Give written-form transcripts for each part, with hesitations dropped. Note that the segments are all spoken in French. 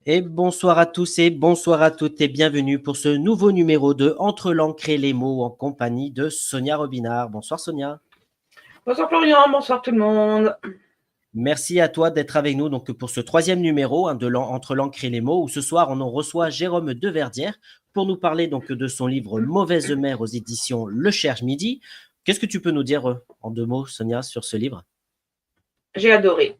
Et bonsoir à tous et bonsoir à toutes et bienvenue pour ce nouveau numéro de Entre l'encre et les mots en compagnie de Sonia Robinard. Bonsoir Sonia. Bonsoir Florian, bonsoir tout le monde. Merci à toi d'être avec nous donc pour ce troisième numéro Entre l'encre et les mots où ce soir on en reçoit Jérôme Deverdière pour nous parler donc de son livre Mauvaise mère aux éditions Le Cherche Midi. Qu'est-ce que tu peux nous dire en deux mots Sonia sur ce livre? J'ai adoré.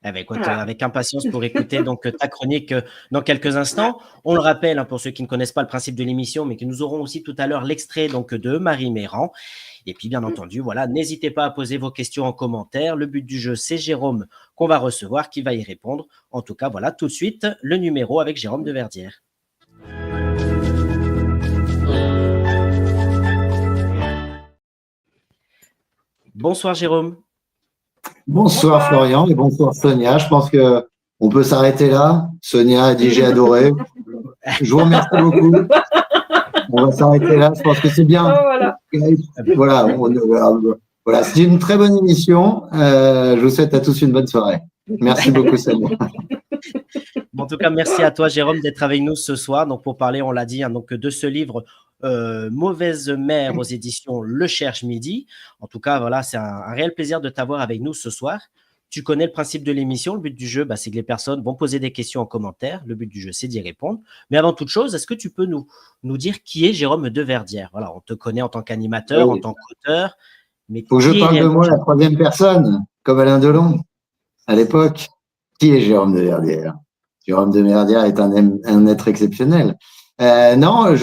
Eh ben, écoute, avec impatience pour écouter donc ta chronique dans quelques instants. On le rappelle pour ceux qui ne connaissent pas le principe de l'émission, mais que nous aurons aussi tout à l'heure l'extrait donc de Marie Méran. Et puis bien entendu, voilà, n'hésitez pas à poser vos questions en commentaire. Le but du jeu, c'est Jérôme qu'on va recevoir, qui va y répondre. En tout cas, voilà, tout de suite le numéro avec Jérôme Deverdière. Bonsoir Jérôme. Bonsoir Florian et bonsoir Sonia. Je pense que on peut s'arrêter là. Sonia a dit j'ai adoré. Je vous remercie beaucoup. On va s'arrêter là. Je pense que c'est bien. Voilà, voilà, c'est une très bonne émission. Je vous souhaite à tous une bonne soirée. Merci beaucoup Sonia. En tout cas, merci à toi Jérôme d'être avec nous ce soir. Donc pour parler, on l'a dit, donc de ce livre Mauvaise mère aux éditions Le Cherche Midi. En tout cas, voilà, c'est un réel plaisir de t'avoir avec nous ce soir. Tu connais le principe de l'émission. Le but du jeu, c'est que les personnes vont poser des questions en commentaire. Le but du jeu, c'est d'y répondre. Mais avant toute chose, est-ce que tu peux nous dire qui est Jérôme Deverdière? Voilà, on te connaît en tant qu'animateur, en tant qu'auteur. Il faut que je parle de moi la troisième personne, comme Alain Delon à l'époque. Qui est Jérôme Deverdière? Jérôme Deverdière est un être exceptionnel. Non,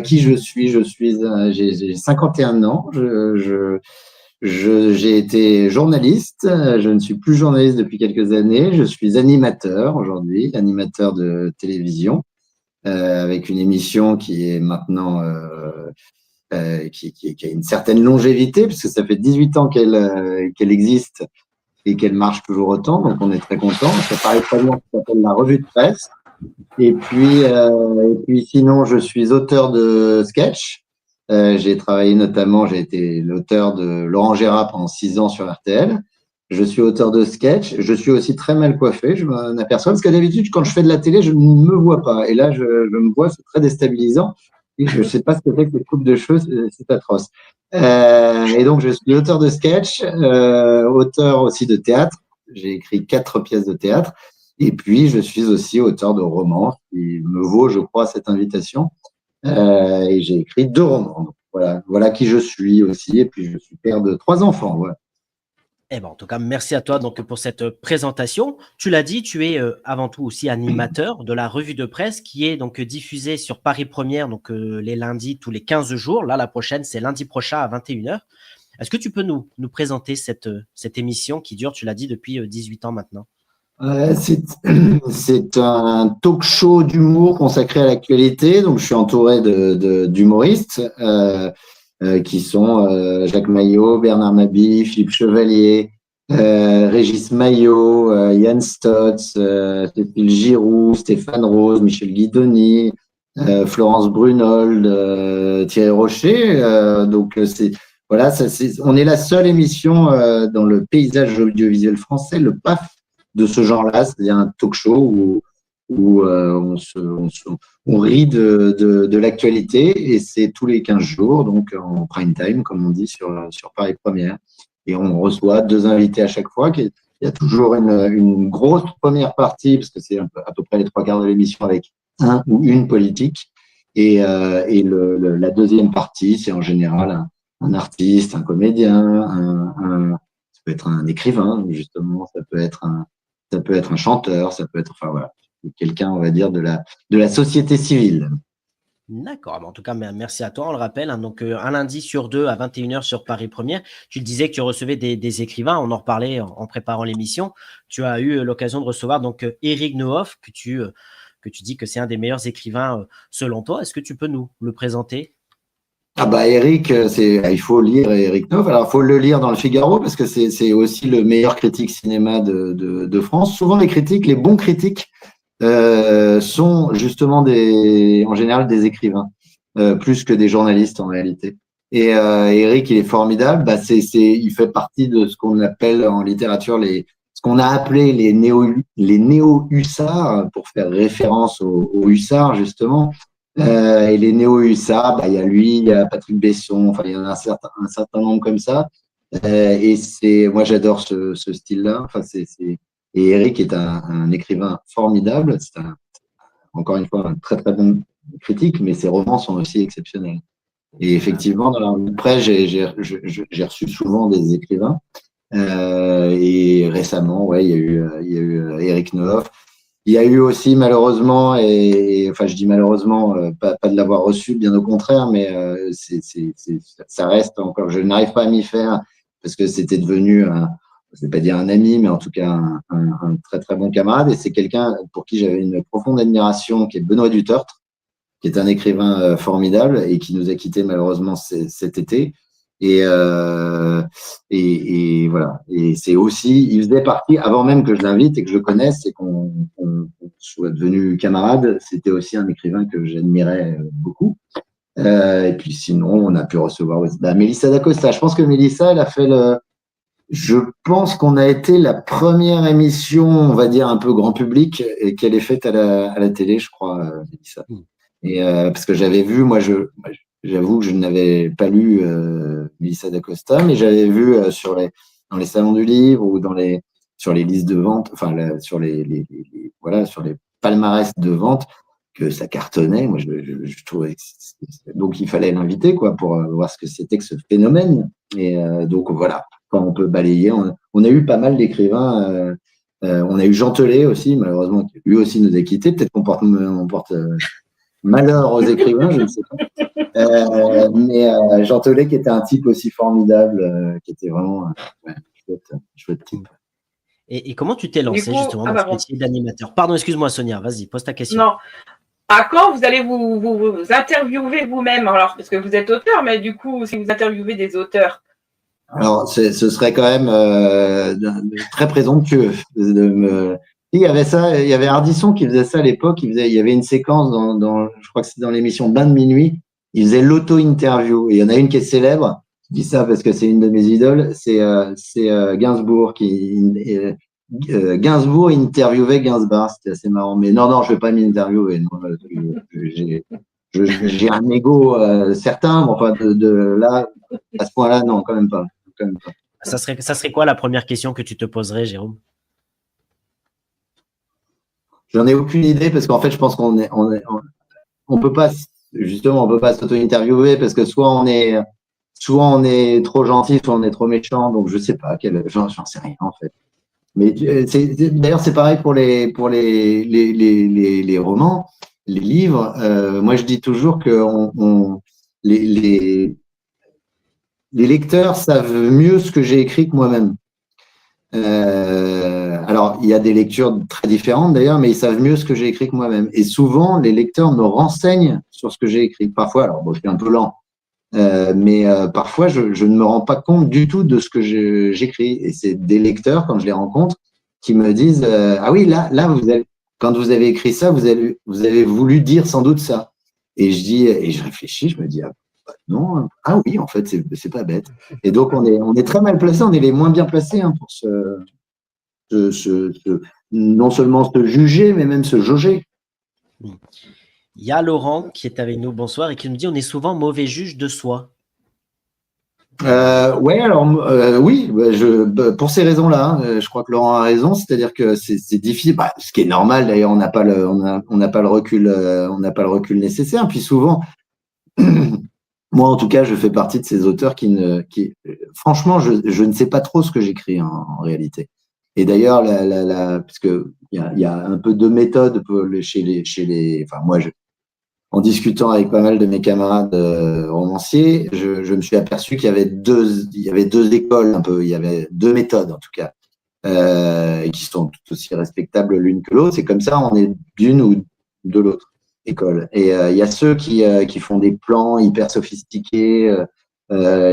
qui je suis? J'ai 51 ans. J'ai été journaliste. Je ne suis plus journaliste depuis quelques années. Je suis animateur aujourd'hui, animateur de télévision, avec une émission qui est maintenant qui a une certaine longévité, puisque ça fait 18 ans qu'elle existe et qu'elle marche toujours autant. Donc on est très content. Ça paraît très bien, ça s'appelle La Revue de Presse. Et puis sinon, je suis auteur de sketch. J'ai travaillé notamment, j'ai été l'auteur de Laurent Gérard pendant 6 ans sur RTL. Je suis auteur de sketch. Je suis aussi très mal coiffé, je m'en aperçois, parce que d'habitude, quand je fais de la télé, je ne me vois pas. Et là, je me vois, c'est très déstabilisant. Et je ne sais pas ce que c'est que cette coupe de cheveux, c'est atroce. Et donc, je suis auteur de sketch, auteur aussi de théâtre. J'ai écrit 4 pièces de théâtre. Et puis, je suis aussi auteur de romans, qui me vaut, je crois, cette invitation. Et j'ai écrit 2 romans. Donc, voilà qui je suis aussi. Et puis, je suis père de 3 enfants. Voilà. En tout cas, merci à toi donc, pour cette présentation. Tu l'as dit, tu es avant tout aussi animateur de la revue de presse qui est donc diffusée sur Paris Première donc, les lundis tous les 15 jours. Là, la prochaine, c'est lundi prochain à 21h. Est-ce que tu peux nous présenter cette émission qui dure, tu l'as dit, depuis 18 ans maintenant? C'est un talk show d'humour consacré à l'actualité. Donc, je suis entouré d'humoristes qui sont Jacques Maillot, Bernard Mabille, Philippe Chevalier, Régis Maillot, Yann Stotz, Cécile Giroux, Stéphane Rose, Michel Guidoni, Florence Brunold, Thierry Rocher. On est la seule émission dans le paysage audiovisuel français, le PAF, de ce genre-là, c'est-à-dire un talk show où on rit de l'actualité, et c'est tous les 15 jours, donc en prime time, comme on dit sur Paris Première. Et on reçoit 2 invités à chaque fois. Il y a toujours une grosse première partie, parce que c'est à peu près les 3/4 de l'émission, avec un ou une politique. Et la deuxième partie, c'est en général un artiste, un comédien, ça peut être un écrivain, justement, ça peut être un chanteur, ça peut être, enfin voilà, quelqu'un, on va dire, de la société civile. D'accord, en tout cas, merci à toi. On le rappelle, donc un lundi sur 2 à 21h sur Paris Première. Tu disais que tu recevais des écrivains. On en reparlait en préparant l'émission. Tu as eu l'occasion de recevoir donc Éric Neuhoff, que tu dis que c'est un des meilleurs écrivains selon toi. Est-ce que tu peux nous le présenter? Éric, il faut lire Éric Neuhoff. Alors, il faut le lire dans le Figaro parce que c'est aussi le meilleur critique cinéma de France. Souvent, les bons critiques sont justement en général des écrivains, plus que des journalistes en réalité. Et Éric, il est formidable. Il fait partie de ce qu'on appelle en littérature ce ce qu'on a appelé les néo-hussards, pour faire référence aux hussards, justement. Et les néo-hussards, il y a lui, il y a Patrick Besson, enfin, il y en a un certain nombre comme ça. Et moi, j'adore ce style-là. Enfin, et Eric est un écrivain formidable. C'est encore une fois un très, très bon critique, mais ses romans sont aussi exceptionnels. Et effectivement, dans la revue de presse, j'ai reçu souvent des écrivains. Et récemment, ouais, il y a eu Eric Noloff. Il y a eu aussi malheureusement, enfin je dis malheureusement, pas de l'avoir reçu, bien au contraire, mais ça reste encore. Je n'arrive pas à m'y faire parce que c'était devenu, je vais pas dire un ami, mais en tout cas un très très bon camarade. Et c'est quelqu'un pour qui j'avais une profonde admiration, qui est Benoît Dutertre, qui est un écrivain formidable et qui nous a quittés malheureusement cet été. Et voilà. Et c'est aussi, il faisait partie, avant même que je l'invite et que je le connaisse et qu'on soit devenu camarade, c'était aussi un écrivain que j'admirais beaucoup. Et puis sinon, on a pu recevoir Mélissa d'Acosta. Je pense que Mélissa, elle a fait je pense qu'on a été la première émission, on va dire un peu grand public, et qu'elle est faite à la télé, je crois, Mélissa. Et parce que j'avais vu, j'avoue que je n'avais pas lu Mélissa d'Acosta, mais j'avais vu dans les salons du livre ou sur les listes de vente, enfin sur les palmarès de vente, que ça cartonnait. Moi, je trouvais donc il fallait l'inviter pour voir ce que c'était que ce phénomène. Et donc voilà, quand on peut balayer, on a eu pas mal d'écrivains. On a eu Jean Telet aussi, malheureusement, qui lui aussi nous a quittés. Peut-être qu'on porte malheur aux écrivains, je ne sais pas. Mais Jean Telet, qui était un type aussi formidable, qui était vraiment chouette type. Et comment tu t'es lancé justement dans ce métier d'animateur? Pardon, excuse-moi Sonia, vas-y, pose ta question. Non. À quand vous allez vous interviewer vous-même? Alors, parce que vous êtes auteur, mais du coup, si vous interviewez des auteurs. Alors, ce serait quand même très présomptueux de Il y avait ça, il y avait Ardisson qui faisait ça à l'époque. Il y avait une séquence je crois que c'est dans l'émission Bain de minuit. Il faisait l'auto-interview. Et il y en a une qui est célèbre. Je dis ça parce que c'est une de mes idoles. C'est Gainsbourg Gainsbourg interviewait Gainsbourg. C'était assez marrant. Mais non, je vais pas m'interviewer. J'ai un ego certain. Bon, enfin, de là, à ce point-là, non, quand même pas. Ça serait quoi la première question que tu te poserais, Jérôme? J'en ai aucune idée parce qu'en fait, je pense on peut pas s'auto-interviewer parce que soit on est trop gentil, soit on est trop méchant. Donc je sais pas, j'en sais rien en fait. Mais d'ailleurs c'est pareil pour les romans, les livres. Moi je dis toujours que les lecteurs savent mieux ce que j'ai écrit que moi-même. Alors, il y a des lectures très différentes d'ailleurs, mais ils savent mieux ce que j'ai écrit que moi-même. Et souvent, les lecteurs me renseignent sur ce que j'ai écrit. Parfois, alors bon, je suis un peu lent, mais parfois, je ne me rends pas compte du tout de ce que j'écris. Et c'est des lecteurs, quand je les rencontre, qui me disent ah oui, là, quand vous avez écrit ça, vous avez voulu dire sans doute ça. Et je réfléchis, je me dis non, ah oui, en fait, c'est pas bête. Et donc, on est très mal placés, on est les moins bien placés pour non seulement se juger, mais même se jauger. Il y a Laurent qui est avec nous, bonsoir, et qui nous dit on est souvent mauvais juge de soi. Ouais, alors oui, pour ces raisons-là, je crois que Laurent a raison, c'est-à-dire que c'est difficile, ce qui est normal d'ailleurs, on n'a pas le recul nécessaire. Puis souvent, moi en tout cas, je fais partie de ces auteurs qui franchement, je ne sais pas trop ce que j'écris en réalité. Et d'ailleurs, parce que il y a un peu de méthode enfin moi, en discutant avec pas mal de mes camarades romanciers, je me suis aperçu qu'il y avait deux écoles un peu, il y avait deux méthodes en tout cas, qui sont tout aussi respectables l'une que l'autre. C'est comme ça, on est d'une ou de l'autre école. Et il y a ceux qui font des plans hyper sophistiqués,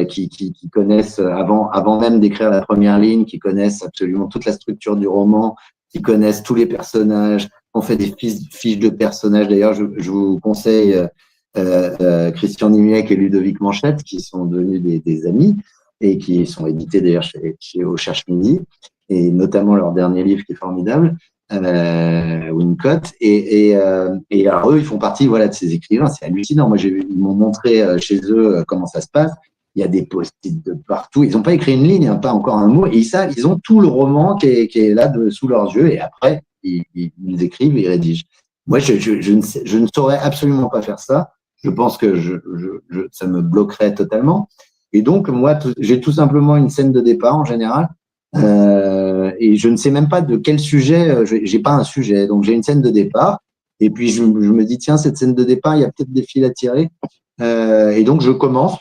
qui connaissent avant même d'écrire la première ligne, qui connaissent absolument toute la structure du roman, qui connaissent tous les personnages. On fait des fiches de personnages. D'ailleurs, je vous conseille Christian Nimiec et Ludovic Manchette, qui sont devenus des amis et qui sont édités d'ailleurs chez Au Cherche Midi. et notamment leur dernier livre qui est formidable, Wincott. Et alors eux, ils font partie voilà, de ces écrivains. C'est hallucinant. Moi, ils m'ont montré chez eux comment ça se passe. Il y a des post-it de partout. Ils n'ont pas écrit une ligne, hein, pas encore un mot. Et ça, ils ont tout le roman qui est là sous leurs yeux. Et après, ils écrivent, ils rédigent. Moi, je ne saurais absolument pas faire ça. Je pense que ça me bloquerait totalement. Et donc, moi, j'ai tout simplement une scène de départ en général. Et je ne sais même pas de quel sujet, j'ai pas un sujet. Donc, j'ai une scène de départ. Et puis, je me dis, tiens, cette scène de départ, il y a peut-être des fils à tirer. Et donc, je commence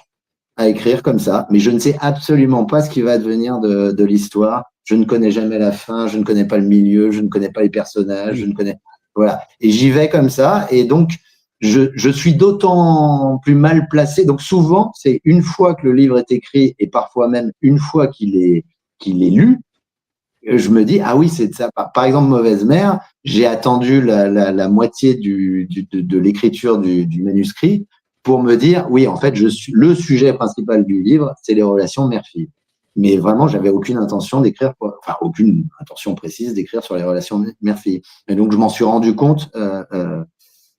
à écrire comme ça. Mais je ne sais absolument pas ce qui va devenir de l'histoire. Je ne connais jamais la fin, je ne connais pas le milieu, je ne connais pas les personnages, je ne connais. Voilà. Et j'y vais comme ça. Et donc, je suis d'autant plus mal placé. Donc, souvent, c'est une fois que le livre est écrit et parfois même une fois qu'il est lu, je me dis, ah oui, c'est ça. Par exemple, Mauvaise Mère, j'ai attendu la moitié de l'écriture du manuscrit pour me dire, oui, en fait, le sujet principal du livre, c'est les relations mère-fille. Mais vraiment, j'avais aucune intention d'écrire, enfin, aucune intention précise d'écrire sur les relations mère-fille. Et donc, je m'en suis rendu compte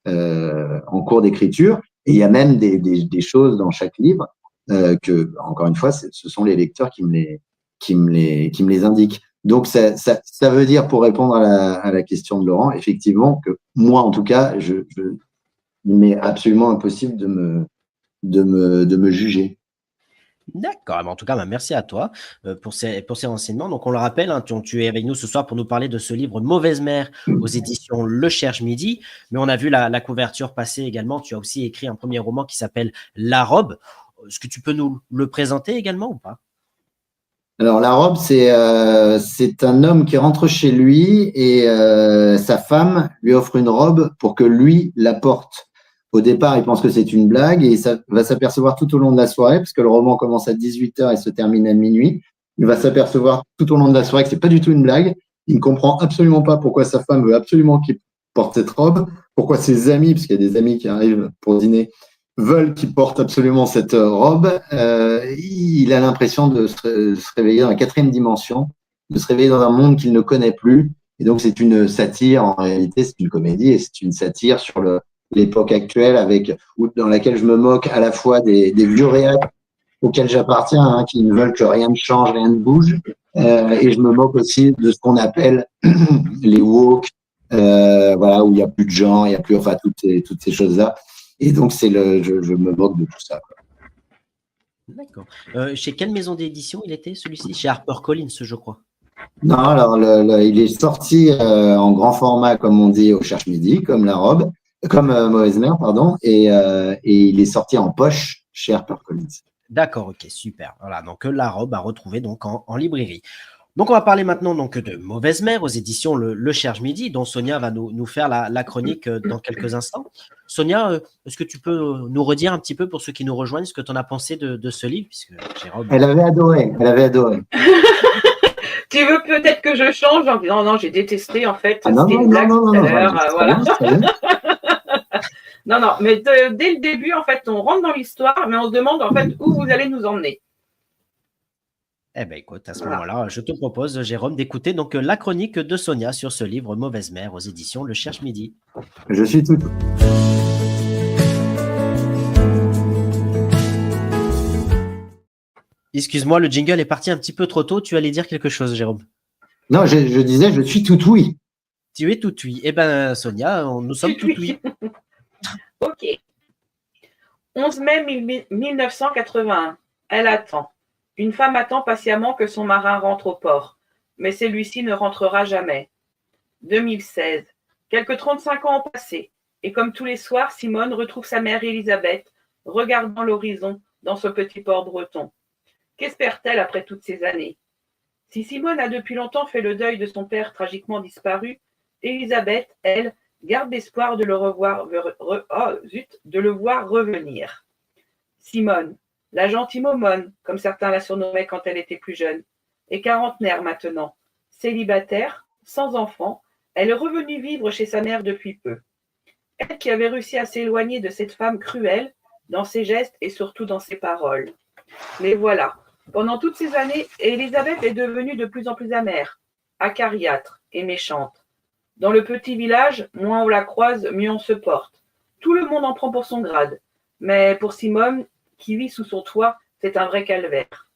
en cours d'écriture. Et il y a même des choses dans chaque livre que, encore une fois, ce sont les lecteurs qui me les indiquent. Donc, ça veut dire, pour répondre à la question de Laurent, effectivement, que moi, en tout cas, il m'est absolument impossible de me juger. D'accord, en tout cas, merci à toi pour ces renseignements. Donc, on le rappelle, hein, tu es avec nous ce soir pour nous parler de ce livre Mauvaise Mère aux éditions Le Cherche Midi. Mais on a vu la couverture passer également. Tu as aussi écrit un premier roman qui s'appelle La Robe. Est-ce que tu peux nous le présenter également ou pas? Alors, La Robe, c'est un homme qui rentre chez lui et sa femme lui offre une robe pour que lui la porte. Au départ, il pense que c'est une blague et ça va s'apercevoir tout au long de la soirée, parce que le roman commence à 18h et se termine à minuit. Il va s'apercevoir tout au long de la soirée que c'est pas du tout une blague. Il ne comprend absolument pas pourquoi sa femme veut absolument qu'il porte cette robe, pourquoi ses amis, parce qu'il y a des amis qui arrivent pour dîner, veulent qu'il porte absolument cette robe. Il a l'impression de se réveiller dans la quatrième dimension, de se réveiller dans un monde qu'il ne connaît plus. Et donc, c'est une satire, en réalité, c'est une comédie et c'est une satire sur l'époque actuelle dans laquelle je me moque à la fois des vieux réacs auxquels j'appartiens, hein, qui ne veulent que rien ne change, rien ne bouge. Et je me moque aussi de ce qu'on appelle les woke, voilà, où il n'y a plus de genre, il n'y a plus, enfin, toutes ces choses-là. Et donc, je me moque de tout ça, quoi. D'accord. Chez quelle maison d'édition il était, celui-ci? Chez HarperCollins, je crois. Non, alors, il est sorti en grand format, comme on dit, au Cherche Midi, comme La Robe, comme Mauvaise Mère, pardon, et il est sorti en poche chez HarperCollins. D'accord, ok, super. Voilà, donc La Robe à retrouver donc en librairie. Donc, on va parler maintenant donc de Mauvaise Mère aux éditions Le Cherche Midi, dont Sonia va nous faire la chronique dans quelques instants. Sonia, est-ce que tu peux nous redire un petit peu pour ceux qui nous rejoignent ce que tu en as pensé de ce livre, puisque Jérôme... Elle avait adoré, elle avait adoré. Tu veux peut-être que je change en disant non, j'ai détesté en fait. Ah, non, c'était non, une blague non, tout non, à non, l'heure. c'est Voilà. bien, c'est bien. Non, non, mais dès le début, en fait, on rentre dans l'histoire, mais on se demande en fait où vous allez nous emmener. Eh bien, écoute, à ce moment-là, je te propose, Jérôme, d'écouter donc la chronique de Sonia sur ce livre Mauvaise Mère aux éditions Le Cherche Midi. Je suis tout. Excuse-moi, le jingle est parti un petit peu trop tôt. Tu allais dire quelque chose, Jérôme? Non, je disais, je suis tout oui. Tu es tout oui. Eh bien, Sonia, nous sommes tout oui. Ok. 11 mai 1981. Elle attend. Une femme attend patiemment que son marin rentre au port, mais celui-ci ne rentrera jamais. 2016. Quelques 35 ans ont passé, et comme tous les soirs, Simone retrouve sa mère Elisabeth, regardant l'horizon dans ce petit port breton. Qu'espère-t-elle après toutes ces années? Si Simone a depuis longtemps fait le deuil de son père tragiquement disparu, Elisabeth, elle, garde l'espoir de le voir revenir. Simone, la gentille Momone, comme certains la surnommaient quand elle était plus jeune, est quarantenaire maintenant. Célibataire, sans enfant, elle est revenue vivre chez sa mère depuis peu. Elle qui avait réussi à s'éloigner de cette femme cruelle, dans ses gestes et surtout dans ses paroles. Mais voilà, Pendant toutes ces années, Élisabeth est devenue de plus en plus amère, acariâtre et méchante. Dans le petit village, moins on la croise, mieux on se porte. Tout le monde en prend pour son grade. Mais pour Simone, qui vit sous son toit, c'est un vrai calvaire.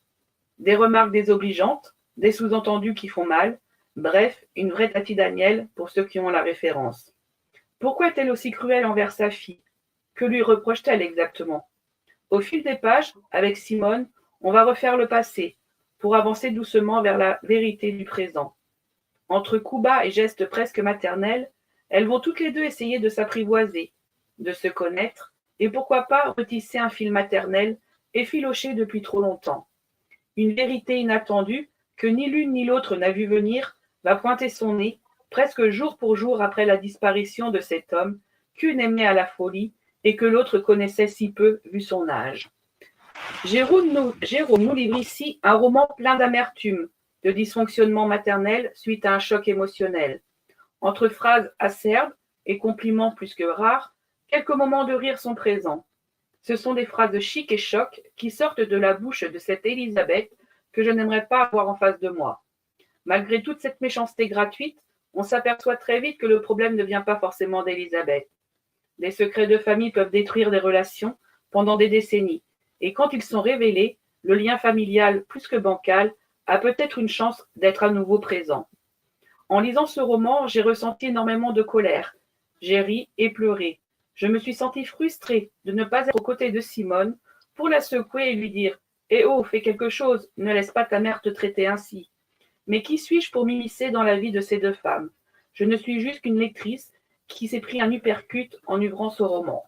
Des remarques désobligeantes, des sous-entendus qui font mal, bref, une vraie Tati Daniel pour ceux qui ont la référence. Pourquoi est-elle aussi cruelle envers sa fille? Que lui reproche-t-elle exactement? Au fil des pages, avec Simone, on va refaire le passé, pour avancer doucement vers la vérité du présent. Entre coups bas et gestes presque maternels, elles vont toutes les deux essayer de s'apprivoiser, de se connaître, et pourquoi pas retisser un fil maternel effiloché depuis trop longtemps. Une vérité inattendue que ni l'une ni l'autre n'a vu venir va pointer son nez, presque jour pour jour après la disparition de cet homme qu'une aimait à la folie et que l'autre connaissait si peu vu son âge. Jérôme nous livre ici un roman plein d'amertume, de dysfonctionnement maternel suite à un choc émotionnel. Entre phrases acerbes et compliments plus que rares, quelques moments de rire sont présents. Ce sont des phrases chic et choc qui sortent de la bouche de cette Élisabeth que je n'aimerais pas avoir en face de moi. Malgré toute cette méchanceté gratuite, on s'aperçoit très vite que le problème ne vient pas forcément d'Élisabeth. Des secrets de famille peuvent détruire des relations pendant des décennies. Et quand ils sont révélés, le lien familial, plus que bancal, a peut-être une chance d'être à nouveau présent. En lisant ce roman, j'ai ressenti énormément de colère. J'ai ri et pleuré. Je me suis sentie frustrée de ne pas être aux côtés de Simone pour la secouer et lui dire « Eh oh, fais quelque chose, ne laisse pas ta mère te traiter ainsi. » Mais qui suis-je pour m'immiscer dans la vie de ces deux femmes? Je ne suis juste qu'une lectrice qui s'est pris un uppercut en ouvrant ce roman.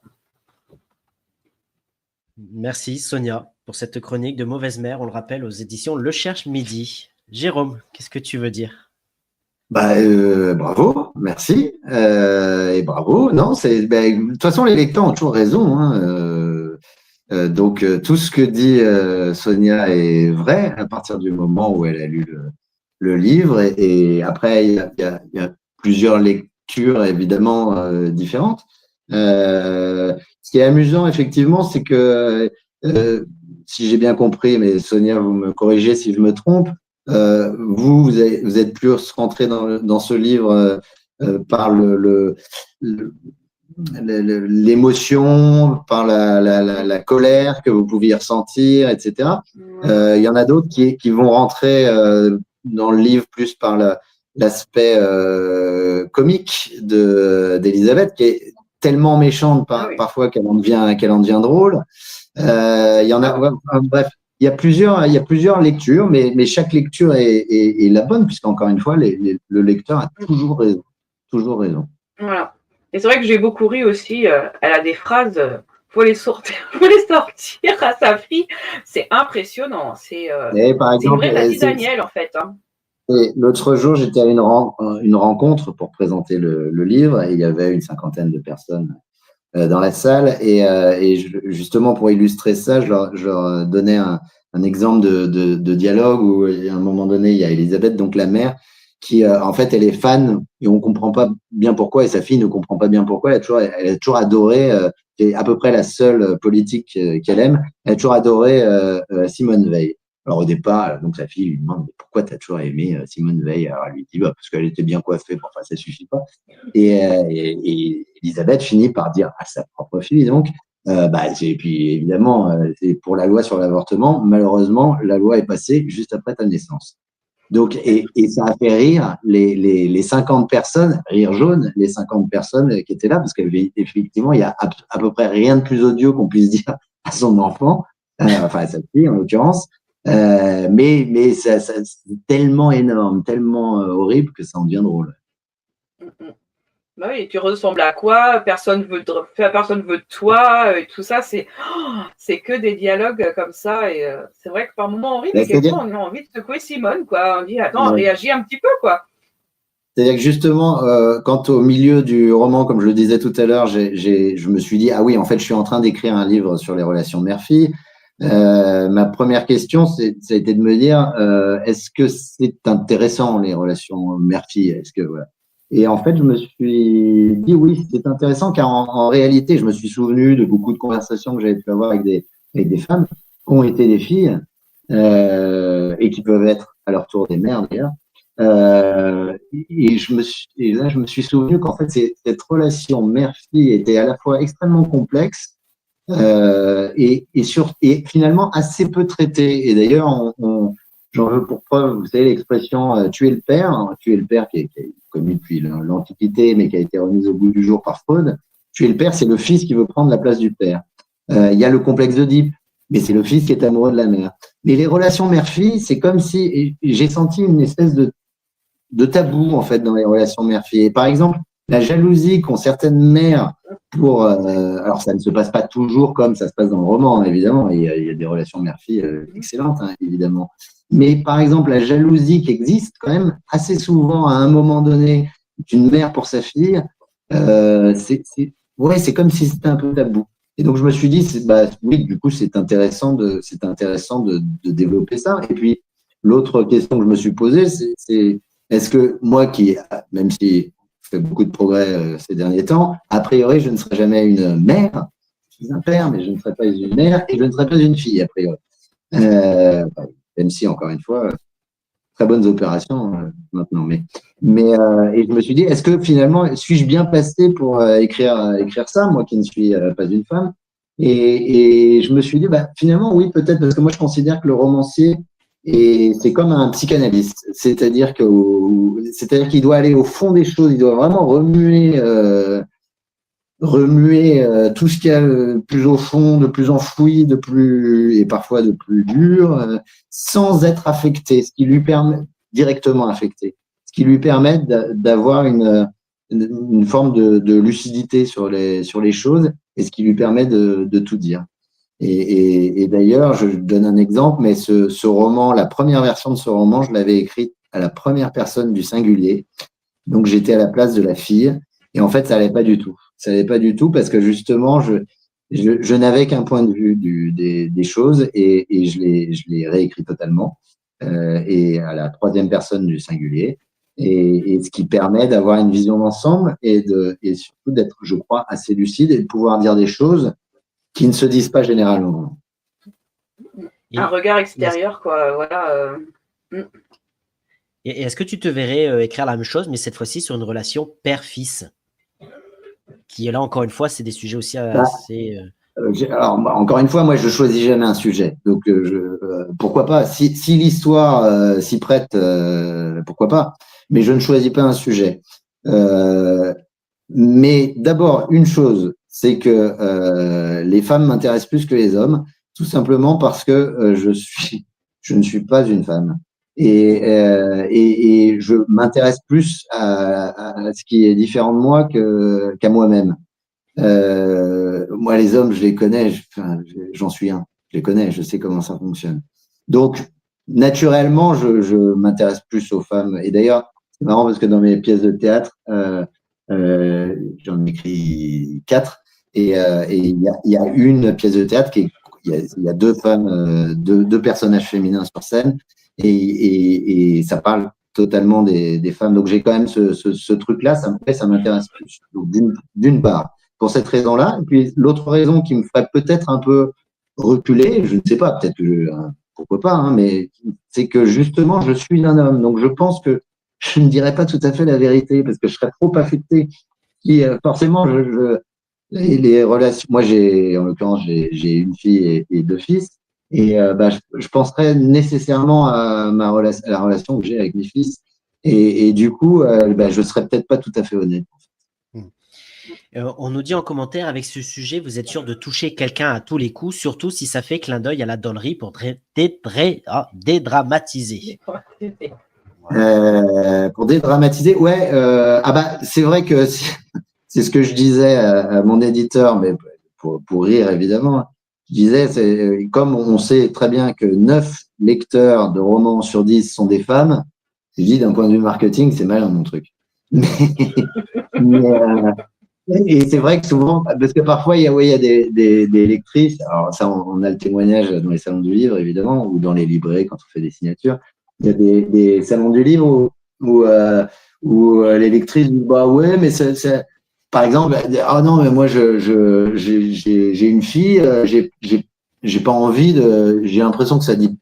Merci Sonia pour cette chronique de Mauvaise Mère, on le rappelle, aux éditions Le Cherche Midi. Jérôme, qu'est-ce que tu veux dire? Bravo, merci. Et bravo. Non, de toute façon, les lecteurs ont toujours raison, hein. Donc, tout ce que dit Sonia est vrai à partir du moment où elle a lu le livre. Et après, il y a plusieurs lectures, évidemment, différentes. Ce qui est amusant, effectivement, c'est que, si j'ai bien compris, mais Sonia, vous me corrigez si je me trompe, vous êtes plus rentré dans ce livre par l'émotion, par la colère que vous pouviez ressentir, etc. Il y en a d'autres qui vont rentrer dans le livre plus par l'aspect comique d'Élisabeth, qui est tellement méchante parfois qu'elle en devient drôle. Il y en a, bref. Il y a plusieurs lectures, mais chaque lecture est la bonne, puisqu'encore une fois, le lecteur a toujours raison. Toujours raison. Voilà. Et c'est vrai que j'ai beaucoup ri aussi. Elle a des phrases, faut les sortir à sa fille. C'est impressionnant. C'est une vraie Tati Daniel, en fait. Hein. L'autre jour, j'étais à une rencontre pour présenter le livre, et il y avait une 50aine de personnes dans la salle, et justement pour illustrer ça, je leur donnais un exemple de dialogue où à un moment donné il y a Élisabeth, donc la mère, qui en fait elle est fan et on comprend pas bien pourquoi, et sa fille ne comprend pas bien pourquoi. Elle a toujours adoré, c'est à peu près la seule politique qu'elle aime, elle a toujours adoré Simone Veil. Alors au départ, donc sa fille lui demande pourquoi tu as toujours aimé Simone Veil. Alors elle lui dit parce qu'elle était bien coiffée, bon, enfin ça suffit pas. Et Elisabeth finit par dire à sa propre fille donc et puis évidemment c'est pour la loi sur l'avortement. Malheureusement, la loi est passée juste après ta naissance. Donc et ça a fait rire les 50 personnes, rire jaune, les 50 personnes qui étaient là, parce qu'effectivement il y a à peu près rien de plus odieux qu'on puisse dire à son enfant, enfin à sa fille en l'occurrence. Mais ça c'est tellement énorme, tellement horrible que ça en devient drôle. Bah oui, tu ressembles à quoi? Personne veut de toi, et tout ça, c'est que des dialogues comme ça, et c'est vrai que par moments on rit, mais quelquefois on a envie de secouer Simone, quoi. On dit attends, réagis un petit peu, quoi. C'est-à-dire que justement, quand au milieu du roman, comme je le disais tout à l'heure, je me suis dit ah oui, en fait, je suis en train d'écrire un livre sur les relations mère-fille. Ma première question, ça a été de me dire est-ce que c'est intéressant les relations mère-fille? Est-ce que voilà. Et en fait, je me suis dit oui, c'est intéressant, car en réalité, je me suis souvenu de beaucoup de conversations que j'avais pu avoir avec des femmes qui ont été des filles, et qui peuvent être à leur tour des mères d'ailleurs. Et là, je me suis souvenu qu'en fait, cette relation mère-fille était à la fois extrêmement complexe et finalement assez peu traitée. Et d'ailleurs, j'en veux pour preuve, vous savez, l'expression tuer le père, hein, tuer le père qui est connu depuis l'Antiquité, mais qui a été remise au goût du jour par Freud. Tuer le père, c'est le fils qui veut prendre la place du père. Il y a le complexe d'Oedipe, mais c'est le fils qui est amoureux de la mère. Mais les relations mère-fille, c'est comme si j'ai senti une espèce de tabou en fait dans les relations mère-fille. Et par exemple, la jalousie qu'ont certaines mères pour, alors ça ne se passe pas toujours comme ça se passe dans le roman, hein, évidemment. Il y a des relations mère-fille excellentes, hein, évidemment. Mais par exemple, la jalousie qui existe quand même assez souvent à un moment donné d'une mère pour sa fille, c'est comme si c'était un peu tabou. Et donc je me suis dit, oui, du coup c'est intéressant de développer ça. Et puis l'autre question que je me suis posée, c'est est-ce que moi même si je fais beaucoup de progrès ces derniers temps, a priori je ne serai jamais une mère, je suis un père, mais je ne serai pas une mère et je ne serai pas une fille a priori. Même si encore une fois, très bonnes opérations maintenant. Et je me suis dit, est-ce que finalement, suis-je bien placé pour écrire ça, moi qui ne suis pas une femme et je me suis dit, finalement, oui, peut-être, parce que moi, je considère que le romancier, c'est comme un psychanalyste. C'est-à-dire qu'il doit aller au fond des choses, il doit vraiment remuer tout ce qu'il y a plus au fond, de plus enfoui, et parfois de plus dur, sans être affecté, ce qui lui permet directement affecté, ce qui lui permet d'avoir une forme de lucidité sur les choses et ce qui lui permet de tout dire. Et d'ailleurs, je donne un exemple, mais ce roman, la première version de ce roman, je l'avais écrite à la première personne du singulier, donc j'étais à la place de la fille. Et en fait, ça allait pas du tout. Ça allait pas du tout parce que justement, je n'avais qu'un point de vue des choses et je l'ai réécrit totalement et à la troisième personne du singulier. Et ce qui permet d'avoir une vision d'ensemble et surtout d'être, je crois, assez lucide et de pouvoir dire des choses qui ne se disent pas généralement. Un regard extérieur, quoi. Voilà. Et est-ce que tu te verrais écrire la même chose, mais cette fois-ci sur une relation père-fils, qui est là, encore une fois, c'est des sujets aussi assez… Alors, encore une fois, moi, je choisis jamais un sujet. Donc, pourquoi pas? Si l'histoire s'y prête, pourquoi pas? Mais je ne choisis pas un sujet. Mais d'abord, une chose, c'est que les femmes m'intéressent plus que les hommes, tout simplement parce que je ne suis pas une femme. Et je m'intéresse plus à ce qui est différent de moi qu'à moi-même. Moi, les hommes, je les connais, j'en suis un. Je les connais, je sais comment ça fonctionne. Donc, naturellement, je m'intéresse plus aux femmes. Et d'ailleurs, c'est marrant parce que dans mes pièces de théâtre, j'en ai écrit 4. Et il y a une pièce de théâtre il y a 2 femmes, deux personnages féminins sur scène. Et ça parle totalement des femmes. Donc, j'ai quand même ce truc-là, ça m'intéresse plus. Donc, d'une part, pour cette raison-là. Et puis, l'autre raison qui me ferait peut-être un peu reculer, je ne sais pas, peut-être que, pourquoi pas, hein, mais c'est que justement, je suis un homme. Donc, je pense que je ne dirais pas tout à fait la vérité parce que je serais trop affecté. Et, forcément, les relations, moi, en l'occurrence, j'ai une fille et 2 fils. Et je penserais nécessairement à la relation que j'ai avec mes fils. Et du coup, je serais peut-être pas tout à fait honnête. On nous dit en commentaire, avec ce sujet, vous êtes sûr de toucher quelqu'un à tous les coups, surtout si ça fait clin d'œil à la donnerie pour dédramatiser. Pour dédramatiser, ouais. C'est vrai que c'est ce que je disais à mon éditeur, mais pour rire évidemment. Je disais, comme on sait très bien que 9 lecteurs de romans sur 10 sont des femmes, je dis d'un point de vue marketing, c'est malin mon truc. Et c'est vrai que souvent, parce que parfois, il y a des lectrices, alors ça, on a le témoignage dans les salons du livre, évidemment, ou dans les librairies quand on fait des signatures. Il y a des salons du livre où les lectrices disent, bah ouais, mais par exemple, ah non, mais moi, j'ai une fille, j'ai pas envie j'ai l'impression que ça dit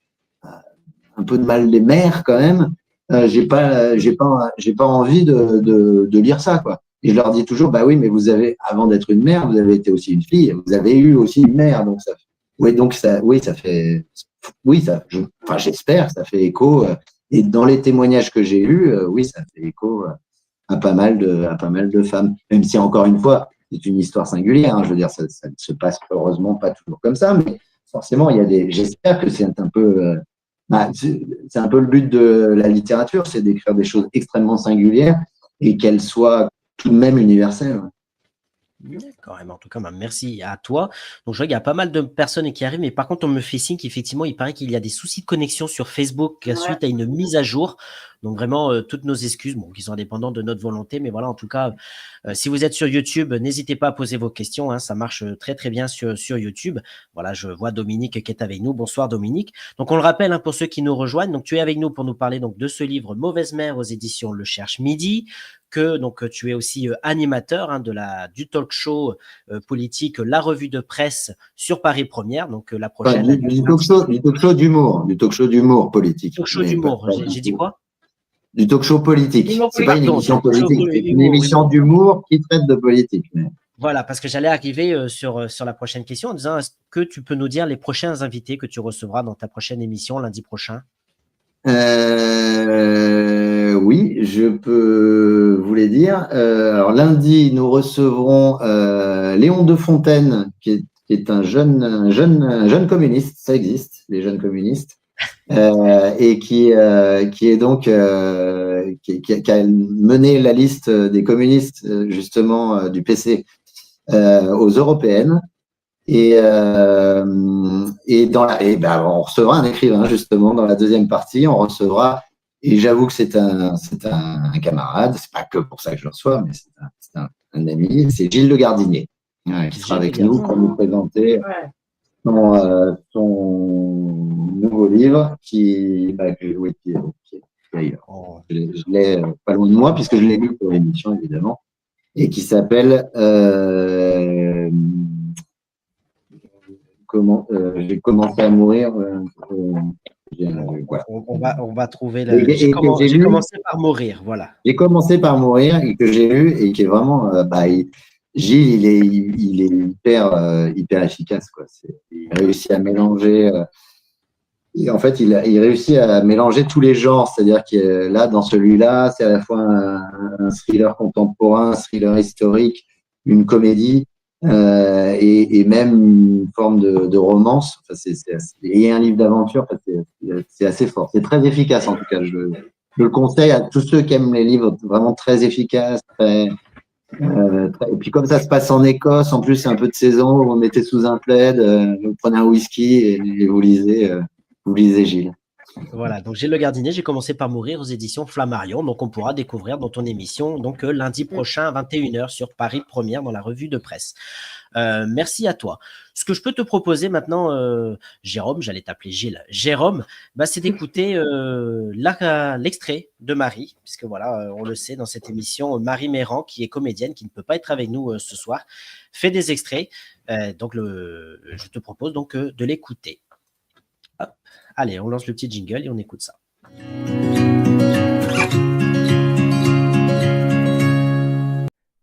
un peu de mal des mers quand même, j'ai pas envie de lire ça, quoi. Et je leur dis toujours, bah oui, mais vous avez, avant d'être une mère, vous avez été aussi une fille, vous avez eu aussi une mère, donc ça, ça fait, oui, enfin, j'espère, ça fait écho. Et dans les témoignages que j'ai eus, oui, ça fait écho à pas mal de femmes. Même si, encore une fois, c'est une histoire singulière. Hein, je veux dire, ça ne se passe heureusement pas toujours comme ça, mais forcément, j'espère que c'est un peu, c'est un peu le but de la littérature, c'est d'écrire des choses extrêmement singulières et qu'elles soient tout de même universelles. D'accord, en tout cas, merci à toi. Donc, je vois qu'il y a pas mal de personnes qui arrivent, mais par contre, on me fait signe qu'effectivement, il paraît qu'il y a des soucis de connexion sur Facebook suite à une mise à jour. Donc, vraiment, toutes nos excuses, qui sont indépendantes de notre volonté. Mais voilà, en tout cas, si vous êtes sur YouTube, n'hésitez pas à poser vos questions. Hein, ça marche très, très bien sur YouTube. Voilà, je vois Dominique qui est avec nous. Bonsoir, Dominique. Donc, on le rappelle, hein, pour ceux qui nous rejoignent, donc tu es avec nous pour nous parler donc de ce livre Mauvaise mère aux éditions Le Cherche Midi. Donc tu es aussi animateur, hein, du talk show politique La Revue de Presse sur Paris Première, donc la prochaine. Du talk show d'humour politique. Talk show d'humour, j'ai dit quoi? Du talk show politique. C'est pas une émission politique, c'est une émission d'humour qui traite de politique. Mais... Voilà, parce que j'allais arriver sur la prochaine question en disant, est-ce que tu peux nous dire les prochains invités que tu recevras dans ta prochaine émission lundi prochain? Oui, je peux vous les dire. Alors lundi, nous recevrons Léon de Fontaine, qui est un jeune communiste, ça existe, les jeunes communistes, et qui est donc qui a mené la liste des communistes justement du PC aux européennes. Et on recevra un écrivain justement dans la deuxième partie. On recevra, et j'avoue que c'est un camarade. C'est pas que pour ça que je le reçois, mais c'est un ami. C'est Gilles Le Gardinier, qui sera avec nous pour nous présenter son nouveau livre qui est d'ailleurs. Je l'ai pas loin de moi puisque je l'ai lu pour l'émission évidemment, et qui s'appelle Comment j'ai commencé à mourir. Voilà. On va trouver j'ai commencé par mourir, voilà. J'ai commencé par mourir et que j'ai lu et qui est vraiment Gilles, il est hyper efficace, quoi. Il réussit à mélanger en fait il réussit à mélanger tous les genres, c'est-à-dire que là dans celui-là, c'est à la fois un thriller contemporain, un thriller historique, une comédie. Et même une forme de romance. Enfin, et un livre d'aventure, c'est assez fort. C'est très efficace en tout cas. Je le conseille à tous ceux qui aiment les livres vraiment très efficaces. Et puis comme ça se passe en Écosse, en plus c'est un peu de saison, vous mettez sous un plaid, vous prenez un whisky et vous lisez Gilles. Voilà, donc Gilles Le Gardinier, j'ai commencé par mourir aux éditions Flammarion, donc on pourra découvrir dans ton émission donc lundi prochain à 21h sur Paris Première dans la revue de presse. Merci à toi. Ce que je peux te proposer maintenant, Jérôme, j'allais t'appeler Gilles, Jérôme, c'est d'écouter l'extrait de Marie, puisque voilà, on le sait dans cette émission, Marie Méran, qui est comédienne, qui ne peut pas être avec nous ce soir, fait des extraits. Donc je te propose donc de l'écouter. Hop. Allez, on lance le petit jingle et on écoute ça.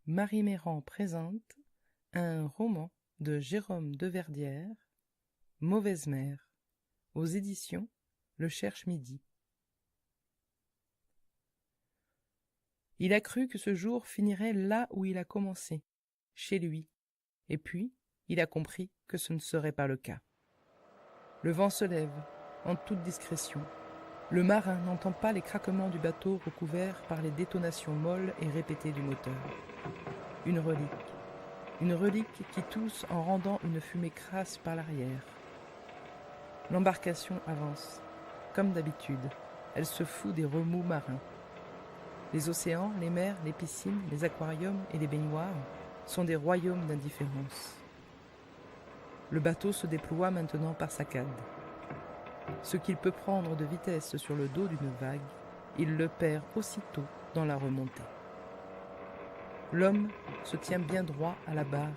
Marie Méran présente un roman de Jérôme Deverdière, Mauvaise mère, aux éditions Le Cherche Midi. Il a cru que ce jour finirait là où il a commencé, chez lui, et puis il a compris que ce ne serait pas le cas. Le vent se lève, en toute discrétion. Le marin n'entend pas les craquements du bateau recouvert par les détonations molles et répétées du moteur. Une relique qui tousse en rendant une fumée crasse par l'arrière. L'embarcation avance. Comme d'habitude, elle se fout des remous marins. Les océans, les mers, les piscines, les aquariums et les baignoires sont des royaumes d'indifférence. Le bateau se déploie maintenant par saccades. Ce qu'il peut prendre de vitesse sur le dos d'une vague, il le perd aussitôt dans la remontée. L'homme se tient bien droit à la barre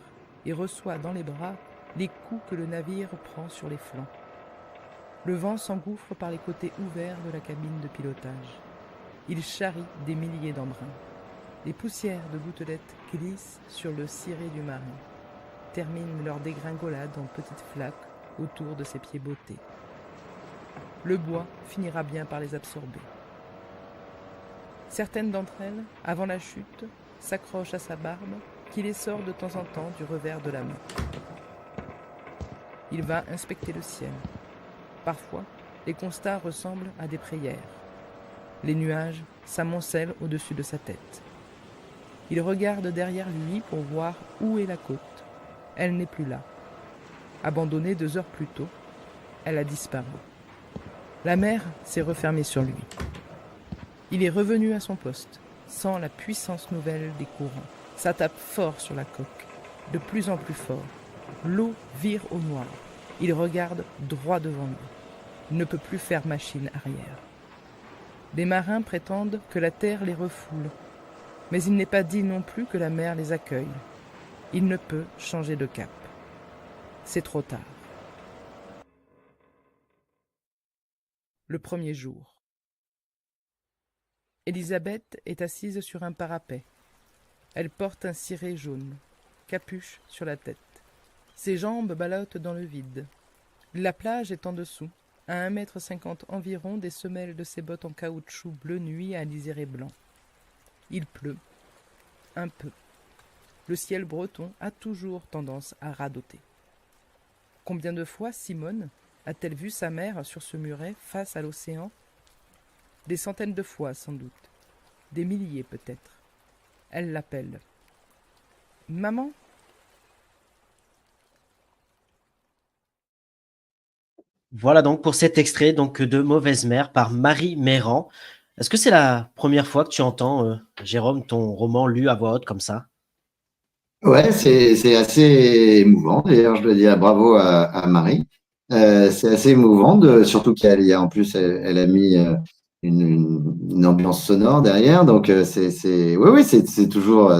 et reçoit dans les bras les coups que le navire prend sur les flancs. Le vent s'engouffre par les côtés ouverts de la cabine de pilotage. Il charrie des milliers d'embruns. Les poussières de gouttelettes glissent sur le ciré du marin, terminent leur dégringolade en petites flaques autour de ses pieds bottés. Le bois finira bien par les absorber. Certaines d'entre elles, avant la chute, s'accrochent à sa barbe, qui les sort de temps en temps du revers de la main. Il va inspecter le ciel. Parfois, les constats ressemblent à des prières. Les nuages s'amoncellent au-dessus de sa tête. Il regarde derrière lui pour voir où est la côte. Elle n'est plus là. Abandonnée 2 heures plus tôt, elle a disparu. La mer s'est refermée sur lui. Il est revenu à son poste, sans la puissance nouvelle des courants. Ça tape fort sur la coque, de plus en plus fort. L'eau vire au noir. Il regarde droit devant lui. Il ne peut plus faire machine arrière. Les marins prétendent que la terre les refoule, mais il n'est pas dit non plus que la mer les accueille. Il ne peut changer de cap. C'est trop tard. Le premier jour. Élisabeth est assise sur un parapet. Elle porte un ciré jaune, capuche sur la tête. Ses jambes ballottent dans le vide. La plage est en dessous, à 1,50 m environ des semelles de ses bottes en caoutchouc bleu nuit à liséré blanc. Il pleut. Un peu. Le ciel breton a toujours tendance à radoter. Combien de fois Simone a-t-elle vu sa mère sur ce muret face à l'océan? Des centaines de fois sans doute. Des milliers peut-être. Elle l'appelle. « Maman ?» Voilà donc pour cet extrait donc, de Mauvaise Mère par Marie Méran. Est-ce que c'est la première fois que tu entends, Jérôme, ton roman lu à voix haute comme ça? Ouais, c'est assez émouvant. D'ailleurs, je dois dire bravo à Marie. C'est assez émouvant, surtout qu'il y a en plus, elle a mis une ambiance sonore derrière. Donc, oui, c'est toujours.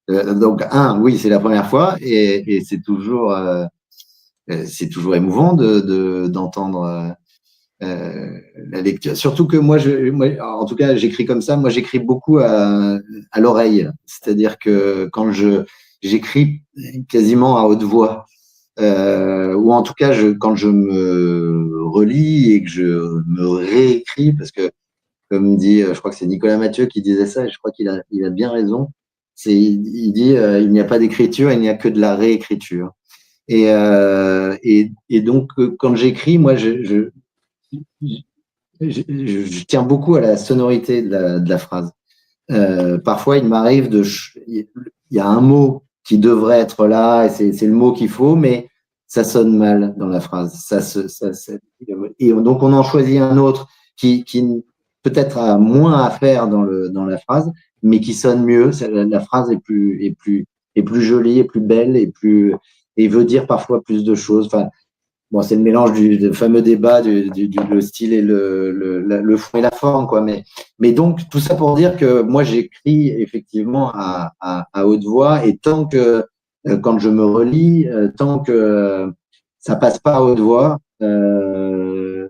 Donc, oui, c'est la première fois et c'est toujours émouvant d'entendre la lecture. Surtout que moi, en tout cas, j'écris comme ça. Moi, j'écris beaucoup à l'oreille. C'est-à-dire que quand j'écris quasiment à haute voix, ou en tout cas, quand je me relis et que je me réécris, parce que, comme dit, je crois que c'est Nicolas Mathieu qui disait ça, et je crois qu'il a bien raison. Il dit, il n'y a pas d'écriture, il n'y a que de la réécriture. Et donc, quand j'écris, moi, je tiens beaucoup à la sonorité de la phrase. Parfois, il m'arrive il y a un mot qui devrait être là et c'est le mot qu'il faut, mais ça sonne mal dans la phrase. Et donc, on en choisit un autre qui peut-être a moins à faire dans la phrase, mais qui sonne mieux. La phrase est plus jolie, est plus belle, et veut dire parfois plus de choses. Enfin, bon, c'est le mélange du fameux débat le style et le fond et la forme, quoi. Mais donc, tout ça pour dire que moi, j'écris effectivement à haute voix, et tant que, quand je me relis, tant que ça passe pas à haute voix, je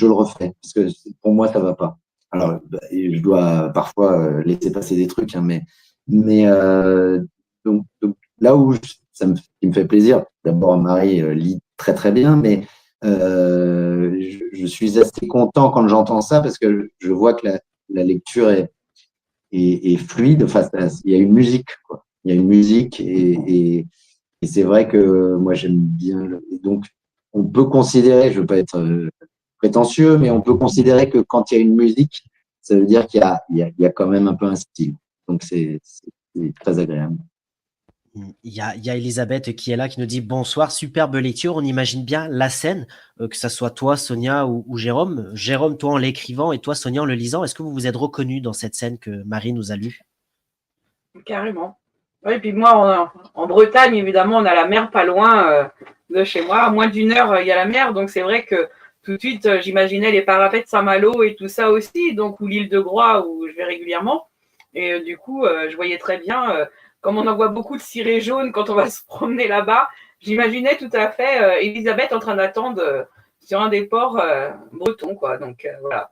le refais, parce que pour moi, ça va pas. Alors, je dois parfois laisser passer des trucs, hein, mais donc, là où qui me fait plaisir, d'abord, Marie lit très très bien, mais je suis assez content quand j'entends ça, parce que je vois que la lecture est fluide. Enfin, il y a une musique, quoi. Il y a une musique, et c'est vrai que moi j'aime bien. Donc, on peut considérer, je ne veux pas être prétentieux, mais on peut considérer que quand il y a une musique, ça veut dire qu'il y a quand même un peu un style. Donc, c'est très agréable. Il y a Elisabeth qui est là, qui nous dit bonsoir, superbe lecture. On imagine bien la scène, que ça soit toi, Sonia ou Jérôme. Jérôme, toi en l'écrivant et toi, Sonia, en le lisant. Est-ce que vous vous êtes reconnus dans cette scène que Marie nous a lue? Carrément. Oui, puis moi, en Bretagne, évidemment, on a la mer pas loin de chez moi. À moins d'1 heure, il y a la mer. Donc, c'est vrai que tout de suite, j'imaginais les parapets de Saint-Malo et tout ça aussi. Donc, ou l'île de Groix, où je vais régulièrement. Et du coup, je voyais très bien, comme on en voit beaucoup de cirés jaunes quand on va se promener là-bas, j'imaginais tout à fait Elisabeth en train d'attendre sur un des ports bretons, quoi. Donc, voilà.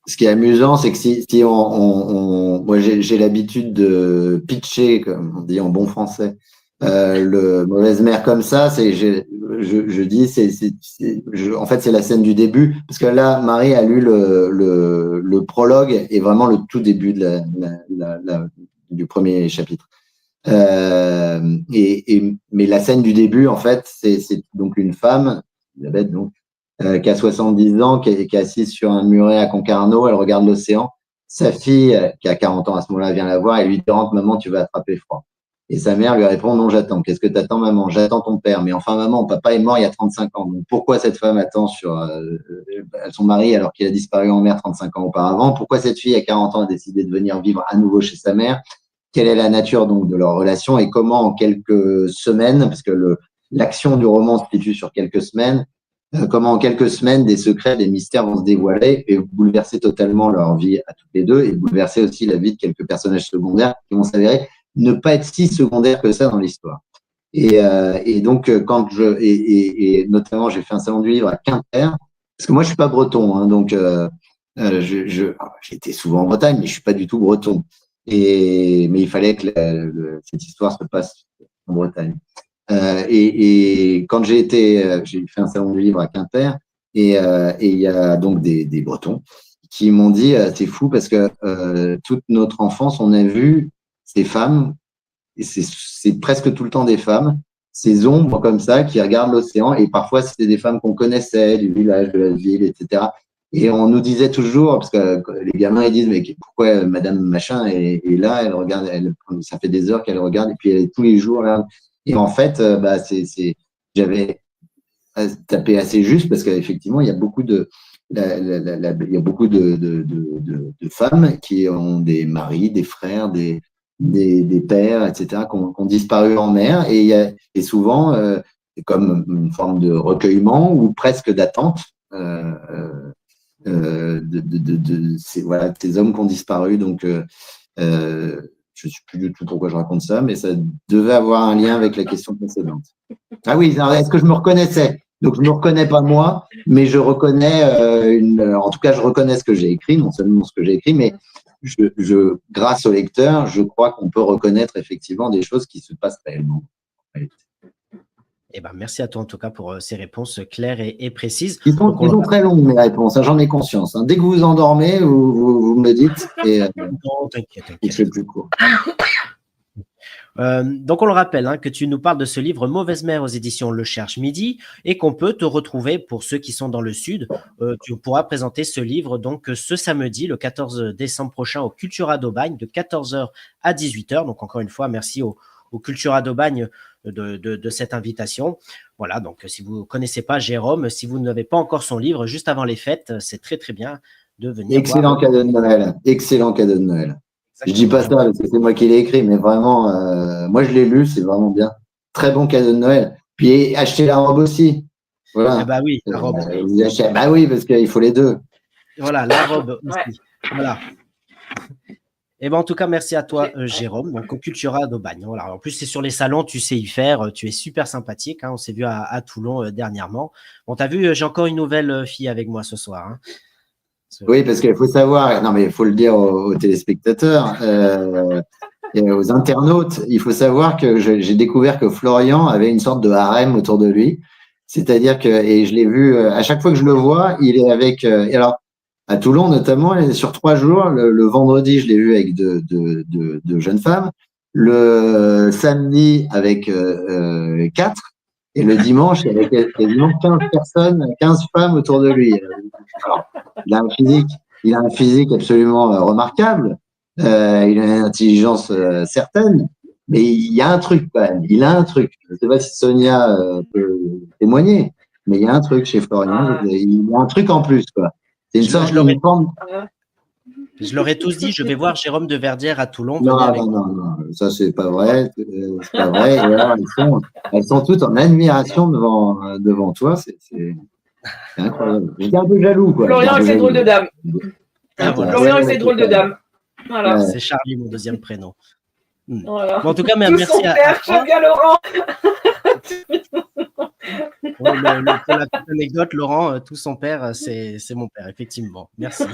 Ce qui est amusant, c'est que si moi j'ai l'habitude de pitcher, comme on dit en bon français, le Mauvaise Mère comme ça, je dis, en fait, c'est la scène du début, parce que là, Marie a lu le prologue et vraiment le tout début du premier chapitre. Mais la scène du début, en fait, c'est donc une femme, Elisabeth, donc, qui a 70 ans, qui est assise sur un muret à Concarneau, elle regarde l'océan. Sa fille, qui a 40 ans à ce moment-là, vient la voir et lui dit « Rentre, maman, tu vas attraper froid ». Et sa mère lui répond « Non, j'attends. Qu'est-ce que t'attends, maman? J'attends ton père. Mais enfin, maman, papa est mort il y a 35 ans. Donc, pourquoi cette femme attend sur son mari alors qu'il a disparu en mer 35 ans auparavant? Pourquoi cette fille, à 40 ans, a décidé de venir vivre à nouveau chez sa mère? Quelle est la nature donc de leur relation et comment en quelques semaines, parce que l'action du roman se situe sur quelques semaines, comment en quelques semaines des secrets, des mystères vont se dévoiler et bouleverser totalement leur vie à toutes les deux et bouleverser aussi la vie de quelques personnages secondaires qui vont s'avérer ne pas être si secondaires que ça dans l'histoire. Et donc et notamment j'ai fait un salon du livre à Quimper parce que moi je suis pas breton, hein, donc j'étais souvent en Bretagne mais je suis pas du tout breton. Mais il fallait que cette histoire se passe en Bretagne. Et quand j'ai fait un salon du livre à Quimper, et il y a donc des Bretons qui m'ont dit c'est fou parce que toute notre enfance, on a vu ces femmes, et c'est presque tout le temps des femmes, ces ombres comme ça qui regardent l'océan, et parfois c'était des femmes qu'on connaissait, du village, de la ville, etc. Et on nous disait toujours, parce que les gamins ils disent mais pourquoi Madame Machin est là, elle regarde, ça fait des heures qu'elle regarde, et puis elle est tous les jours là. Et en fait, j'avais tapé assez juste parce qu'effectivement, il y a beaucoup de femmes qui ont des maris, des frères, des pères, etc., qui ont disparu en mer. Et souvent, c'est comme une forme de recueillement ou presque d'attente ces hommes qui ont disparu. Donc, je ne sais plus du tout pourquoi je raconte ça, mais ça devait avoir un lien avec la question précédente. Ah oui, est-ce que je me reconnaissais? Donc, je ne me reconnais pas moi, mais je reconnais, en tout cas, je reconnais ce que j'ai écrit, non seulement ce que j'ai écrit, mais grâce au lecteur, je crois qu'on peut reconnaître effectivement des choses qui se passent réellement. Eh ben, merci à toi en tout cas pour ces réponses claires et précises. Ils sont très longues mes réponses, hein, j'en ai conscience. Hein. Dès que vous vous endormez, vous me le dites. Et, non, t'inquiète. C'est plus court. Donc on le rappelle que tu nous parles de ce livre Mauvaise Mère aux éditions Le Cherche Midi et qu'on peut te retrouver pour ceux qui sont dans le sud. Tu pourras présenter ce livre donc ce samedi le 14 décembre prochain au Cultura d'Aubagne de 14h à 18h. Donc encore une fois merci au Cultura d'Aubagne de cette invitation. Voilà, donc si vous ne connaissez pas Jérôme, si vous n'avez pas encore son livre juste avant les fêtes, c'est très très bien de venir. Excellent cadeau de Noël. Excellent cadeau de Noël. Exactement. Je dis pas ça parce que c'est moi qui l'ai écrit, mais vraiment, moi je l'ai lu, c'est vraiment bien. Très bon cadeau de Noël. Puis achetez la robe aussi. Voilà. Bah oui, la robe. Bah oui, parce qu'il faut les deux. Voilà, la robe aussi. Ouais. Voilà. Et ben en tout cas, merci à toi, Jérôme. Donc, au Cultura d'Aubagne. Voilà. En plus, c'est sur les salons, tu sais y faire. Tu es super sympathique. On s'est vu à Toulon dernièrement. Bon, tu as vu, j'ai encore une nouvelle fille avec moi ce soir. Oui, parce qu'il faut savoir, non mais il faut le dire aux téléspectateurs et aux internautes, il faut savoir que j'ai découvert que Florian avait une sorte de harem autour de lui. C'est-à-dire que, et je l'ai vu, à chaque fois que je le vois, il est avec, alors, à Toulon notamment, sur 3 jours, le vendredi, je l'ai vu avec deux jeunes femmes, le samedi avec 4, et le dimanche, il y avait quasiment 15 personnes, 15 femmes autour de lui. Alors, il a un physique absolument remarquable, il a une intelligence certaine, mais il y a un truc quand même, il a un truc. Je ne sais pas si Sonia peut témoigner, mais il y a un truc chez Florian, il y a un truc en plus, quoi. C'est une sorte de forme. Je leur ai tous dit, je vais voir Jérôme de Verdière à Toulon. Non, ça c'est pas vrai. C'est pas vrai. Et alors, elles sont toutes en admiration devant toi. C'est incroyable. J'étais un peu jaloux, quoi. Florian et ses drôles de dames. Voilà. Florian et ses drôles de dames. Voilà. C'est Charlie, mon deuxième prénom. Voilà. Bon, en tout cas, merci à toi. J'aime bien Laurent. Ouais, pour la petite anecdote, Laurent, tout son père, c'est mon père, effectivement. Merci.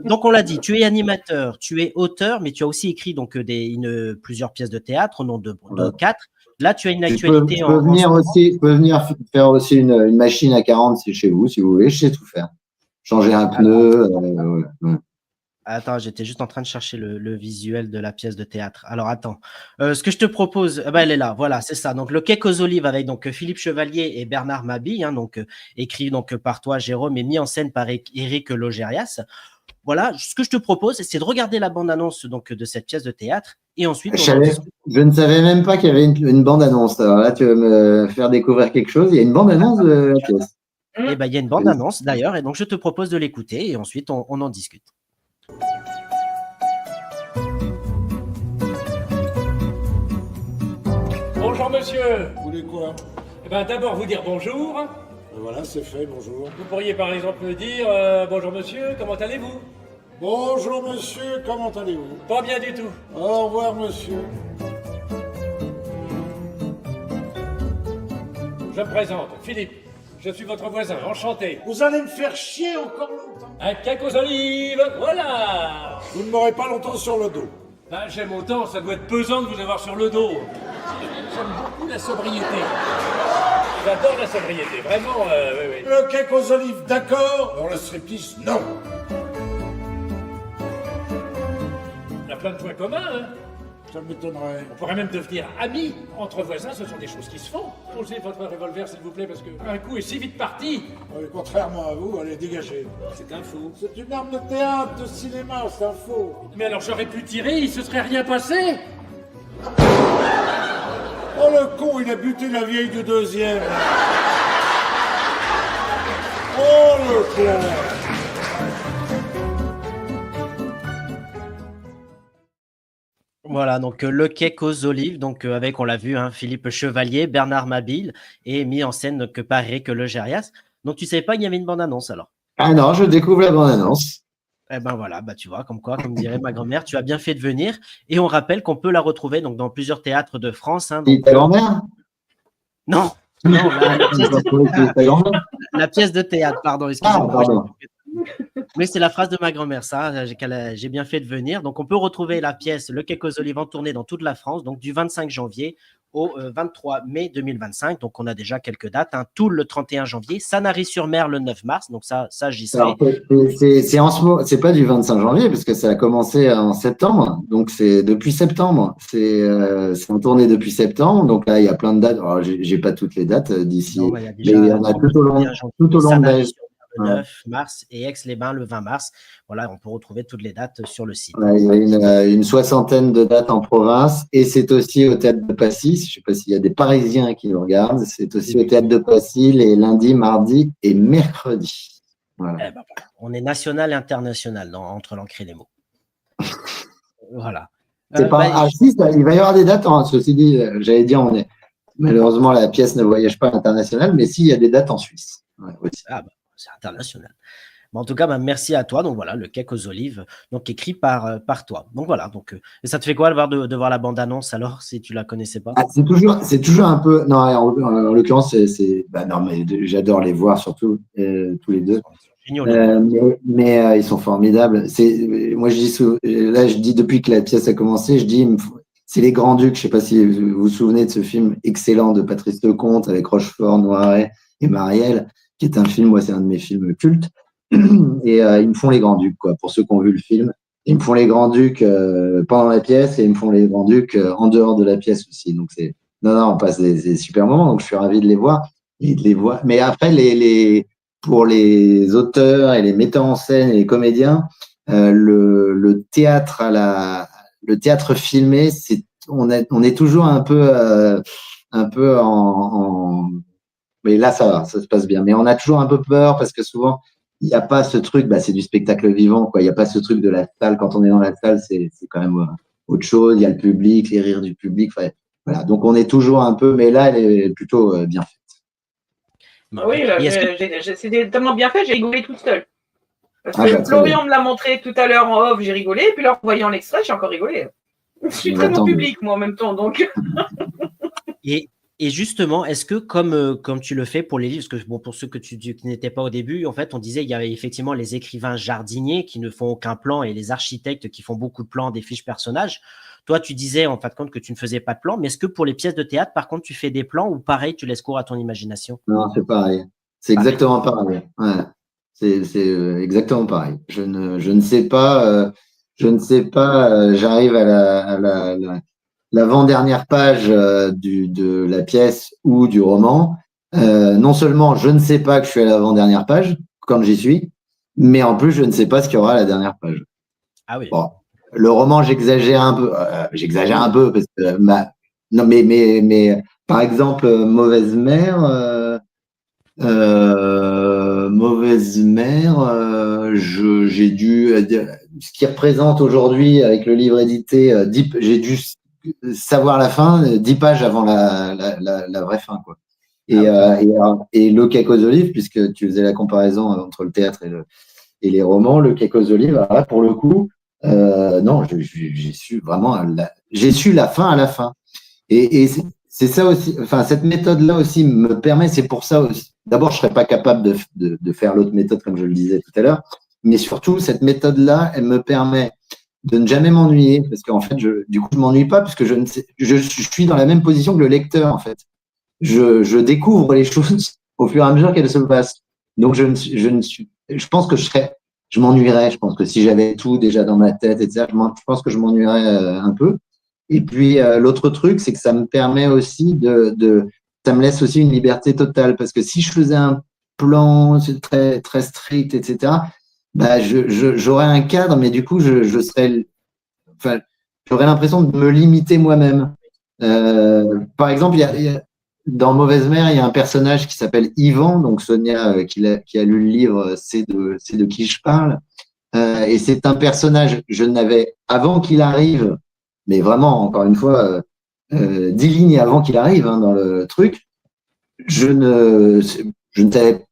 Donc, on l'a dit, tu es animateur, tu es auteur, mais tu as aussi écrit donc, plusieurs pièces de théâtre au nom de Ouais. 4. Là, tu as une Je actualité peux venir aussi, je peux venir faire aussi une machine à 40 chez vous, si vous voulez, je sais tout faire. Changer un pneu. Ouais. Attends, j'étais juste en train de chercher le visuel de la pièce de théâtre. Alors, attends. Ce que je te propose, elle est là. Voilà, c'est ça. Donc, Le Cake aux olives avec donc Philippe Chevalier et Bernard Mabille, hein, donc écrit donc par toi, Jérôme, et mis en scène par Éric Logérias. Voilà, ce que je te propose, c'est de regarder la bande-annonce donc de cette pièce de théâtre et ensuite on en discute. Je ne savais même pas qu'il y avait une bande-annonce. Alors là, tu veux me faire découvrir quelque chose. Il y a une bande-annonce de la pièce. Eh ben, il y a une bande-annonce d'ailleurs, et donc je te propose de l'écouter et ensuite on en discute. Bonjour monsieur. Vous voulez quoi? Eh ben, d'abord vous dire bonjour. Voilà, c'est fait, bonjour. Vous pourriez par exemple me dire bonjour monsieur, comment allez-vous? Bonjour monsieur, comment allez-vous? Pas bien du tout. Au revoir monsieur. Je me présente, Philippe. Je suis votre voisin, enchanté. Vous allez me faire chier encore longtemps. Un cake aux olives, voilà. Vous ne m'aurez pas longtemps sur le dos. Ben, j'aime autant, ça doit être pesant de vous avoir sur le dos. J'aime beaucoup la sobriété. J'adore la sobriété, vraiment, oui. Le cake aux olives, d'accord. Dans le striptease, non. On a plein de points communs, hein. Ça m'étonnerait. On pourrait même devenir amis. Entre voisins, ce sont des choses qui se font. Posez votre revolver, s'il vous plaît, parce que un coup est si vite parti. Oui, contrairement à vous, allez, dégagez. C'est un fou. C'est une arme de théâtre, de cinéma, c'est un faux. Mais alors j'aurais pu tirer, il se serait rien passé. Oh le con, il a buté la vieille du deuxième. Oh le con. Voilà, donc Le Cake aux olives, donc avec, on l'a vu, hein, Philippe Chevalier, Bernard Mabille, et mis en scène donc, par Éric Logérias. Donc, tu ne savais pas qu'il y avait une bande-annonce alors? Ah non, je découvre la bande-annonce. Eh ben voilà, bah tu vois, comme quoi, comme dirait ma grand-mère, tu as bien fait de venir. Et on rappelle qu'on peut la retrouver donc, dans plusieurs théâtres de France. Hein, Et donc, ta grand-mère? non, non, Ta grand-mère? la pièce de théâtre, pardon, Ah, excusez-moi. pardon. Mais c'est la phrase de ma grand-mère, ça, j'ai bien fait de venir. Donc, on peut retrouver la pièce Le Cake aux olives en tournée dans toute la France, donc du 25 janvier au 23 mai 2025. Donc, on a déjà quelques dates. Hein. Toul le 31 janvier, Sanary-sur-Mer le 9 mars. Donc, ça j'y serai. Alors, c'est en ce moment, c'est pas du 25 janvier, parce que ça a commencé en septembre. Donc, c'est depuis septembre. C'est en tournée depuis septembre. Donc, là, il y a plein de dates. Alors, j'ai pas toutes les dates d'ici. Non, Mais il y a il y en a tout au long de l'année. le 9 mars et Aix-les-Bains le 20 mars. Voilà, on peut retrouver toutes les dates sur le site. Ouais, il y a une soixantaine de dates en province et c'est aussi au Théâtre de Passy. Je ne sais pas s'il y a des Parisiens qui nous regardent. C'est aussi au Théâtre de Passy les lundis, mardis et mercredis. Voilà. Eh ben, on est national et international entre l'encre et les mots. Voilà. C'est pas, si, il va y avoir des dates. Ceci dit, j'allais dire, malheureusement, la pièce ne voyage pas à l'international, mais si, il y a des dates en Suisse. Ouais, aussi. Ah, c'est international. Mais en tout cas, merci à toi. Donc voilà, Le Cake aux olives, donc écrit par toi. Donc voilà. Donc, et ça te fait quoi de voir la bande-annonce alors, si tu la connaissais pas? C'est toujours un peu. Non, en l'occurrence, non, mais j'adore les voir surtout tous les deux. Mais ils sont formidables. Moi, je dis depuis que la pièce a commencé, je dis c'est les Grands-Ducs. Je ne sais pas si vous vous souvenez de ce film excellent de Patrice Lecomte avec Rochefort, Noiret et Marielle, qui est un film, moi, c'est un de mes films cultes. Et ils me font les Grands-Ducs, quoi, pour ceux qui ont vu le film. Ils me font les Grands-Ducs pendant la pièce et ils me font les Grands-Ducs en dehors de la pièce aussi. Donc, on passe des super moments. Donc, je suis ravi de les voir. Mais après, pour les auteurs et les metteurs en scène et les comédiens, le théâtre le théâtre filmé, on est toujours un peu mais là, ça va, ça se passe bien. Mais on a toujours un peu peur parce que souvent, il n'y a pas ce truc, c'est du spectacle vivant, quoi. Il n'y a pas ce truc de la salle. Quand on est dans la salle, c'est quand même autre chose. Il y a le public, les rires du public. Voilà. Donc, on est toujours un peu, mais là, elle est plutôt bien faite. Oui, c'est tellement bien fait, j'ai rigolé toute seule. Parce que Florian me l'a montré tout à l'heure en off, j'ai rigolé. Et puis, en voyant l'extrait, j'ai encore rigolé. Je suis très bon public, moi, en même temps. Donc. Et Et justement, est-ce que comme tu le fais pour les livres, parce que bon, pour ceux qui n'étaient pas au début, en fait, on disait il y avait effectivement les écrivains jardiniers qui ne font aucun plan et les architectes qui font beaucoup de plans, des fiches personnages. Toi, tu disais en fin de compte que tu ne faisais pas de plans, mais est-ce que pour les pièces de théâtre, par contre, tu fais des plans ou pareil, tu laisses cours à ton imagination? Non, c'est pareil. C'est Pareil. exactement pareil. Ouais. C'est exactement pareil. Je ne sais pas, j'arrive à l'avant-dernière page de la pièce ou du roman. Non seulement je ne sais pas que je suis à l'avant-dernière page quand j'y suis, mais en plus je ne sais pas ce qu'il y aura à la dernière page. Ah oui. Bon, le roman, j'exagère un peu. Parce que non, mais par exemple, Mauvaise mère, j'ai dû ce qui représente aujourd'hui avec le livre édité, j'ai dû savoir la fin 10 pages avant la vraie fin, quoi. Et Le Cake aux olives, puisque tu faisais la comparaison entre le théâtre et les romans, Le Cake aux olives, alors là, pour le coup, non, j'ai su vraiment j'ai su la fin à la fin. Et c'est ça aussi, enfin, cette méthode-là aussi me permet, c'est pour ça aussi. D'abord, je ne serais pas capable de faire l'autre méthode, comme je le disais tout à l'heure, mais surtout, cette méthode-là, elle me permet de ne jamais m'ennuyer, parce qu'en fait, du coup, je ne m'ennuie pas, parce que je suis dans la même position que le lecteur, en fait. Je découvre les choses au fur et à mesure qu'elles se passent. Donc, je pense que je m'ennuierais. Je pense que si j'avais tout déjà dans ma tête, etc., je pense que je m'ennuierais un peu. Et puis, l'autre truc, c'est que ça me permet aussi ça me laisse aussi une liberté totale. Parce que si je faisais un plan très, très strict, etc., bah, j'aurais un cadre, mais du coup, enfin, j'aurais l'impression de me limiter moi-même. Par exemple, dans Mauvaise mère, il y a un personnage qui s'appelle Yvan. Donc, Sonia, qui a lu le livre, c'est de qui je parle. Et c'est un personnage, avant qu'il arrive, mais vraiment, encore une fois, 10 lignes avant qu'il arrive dans le truc, je ne savais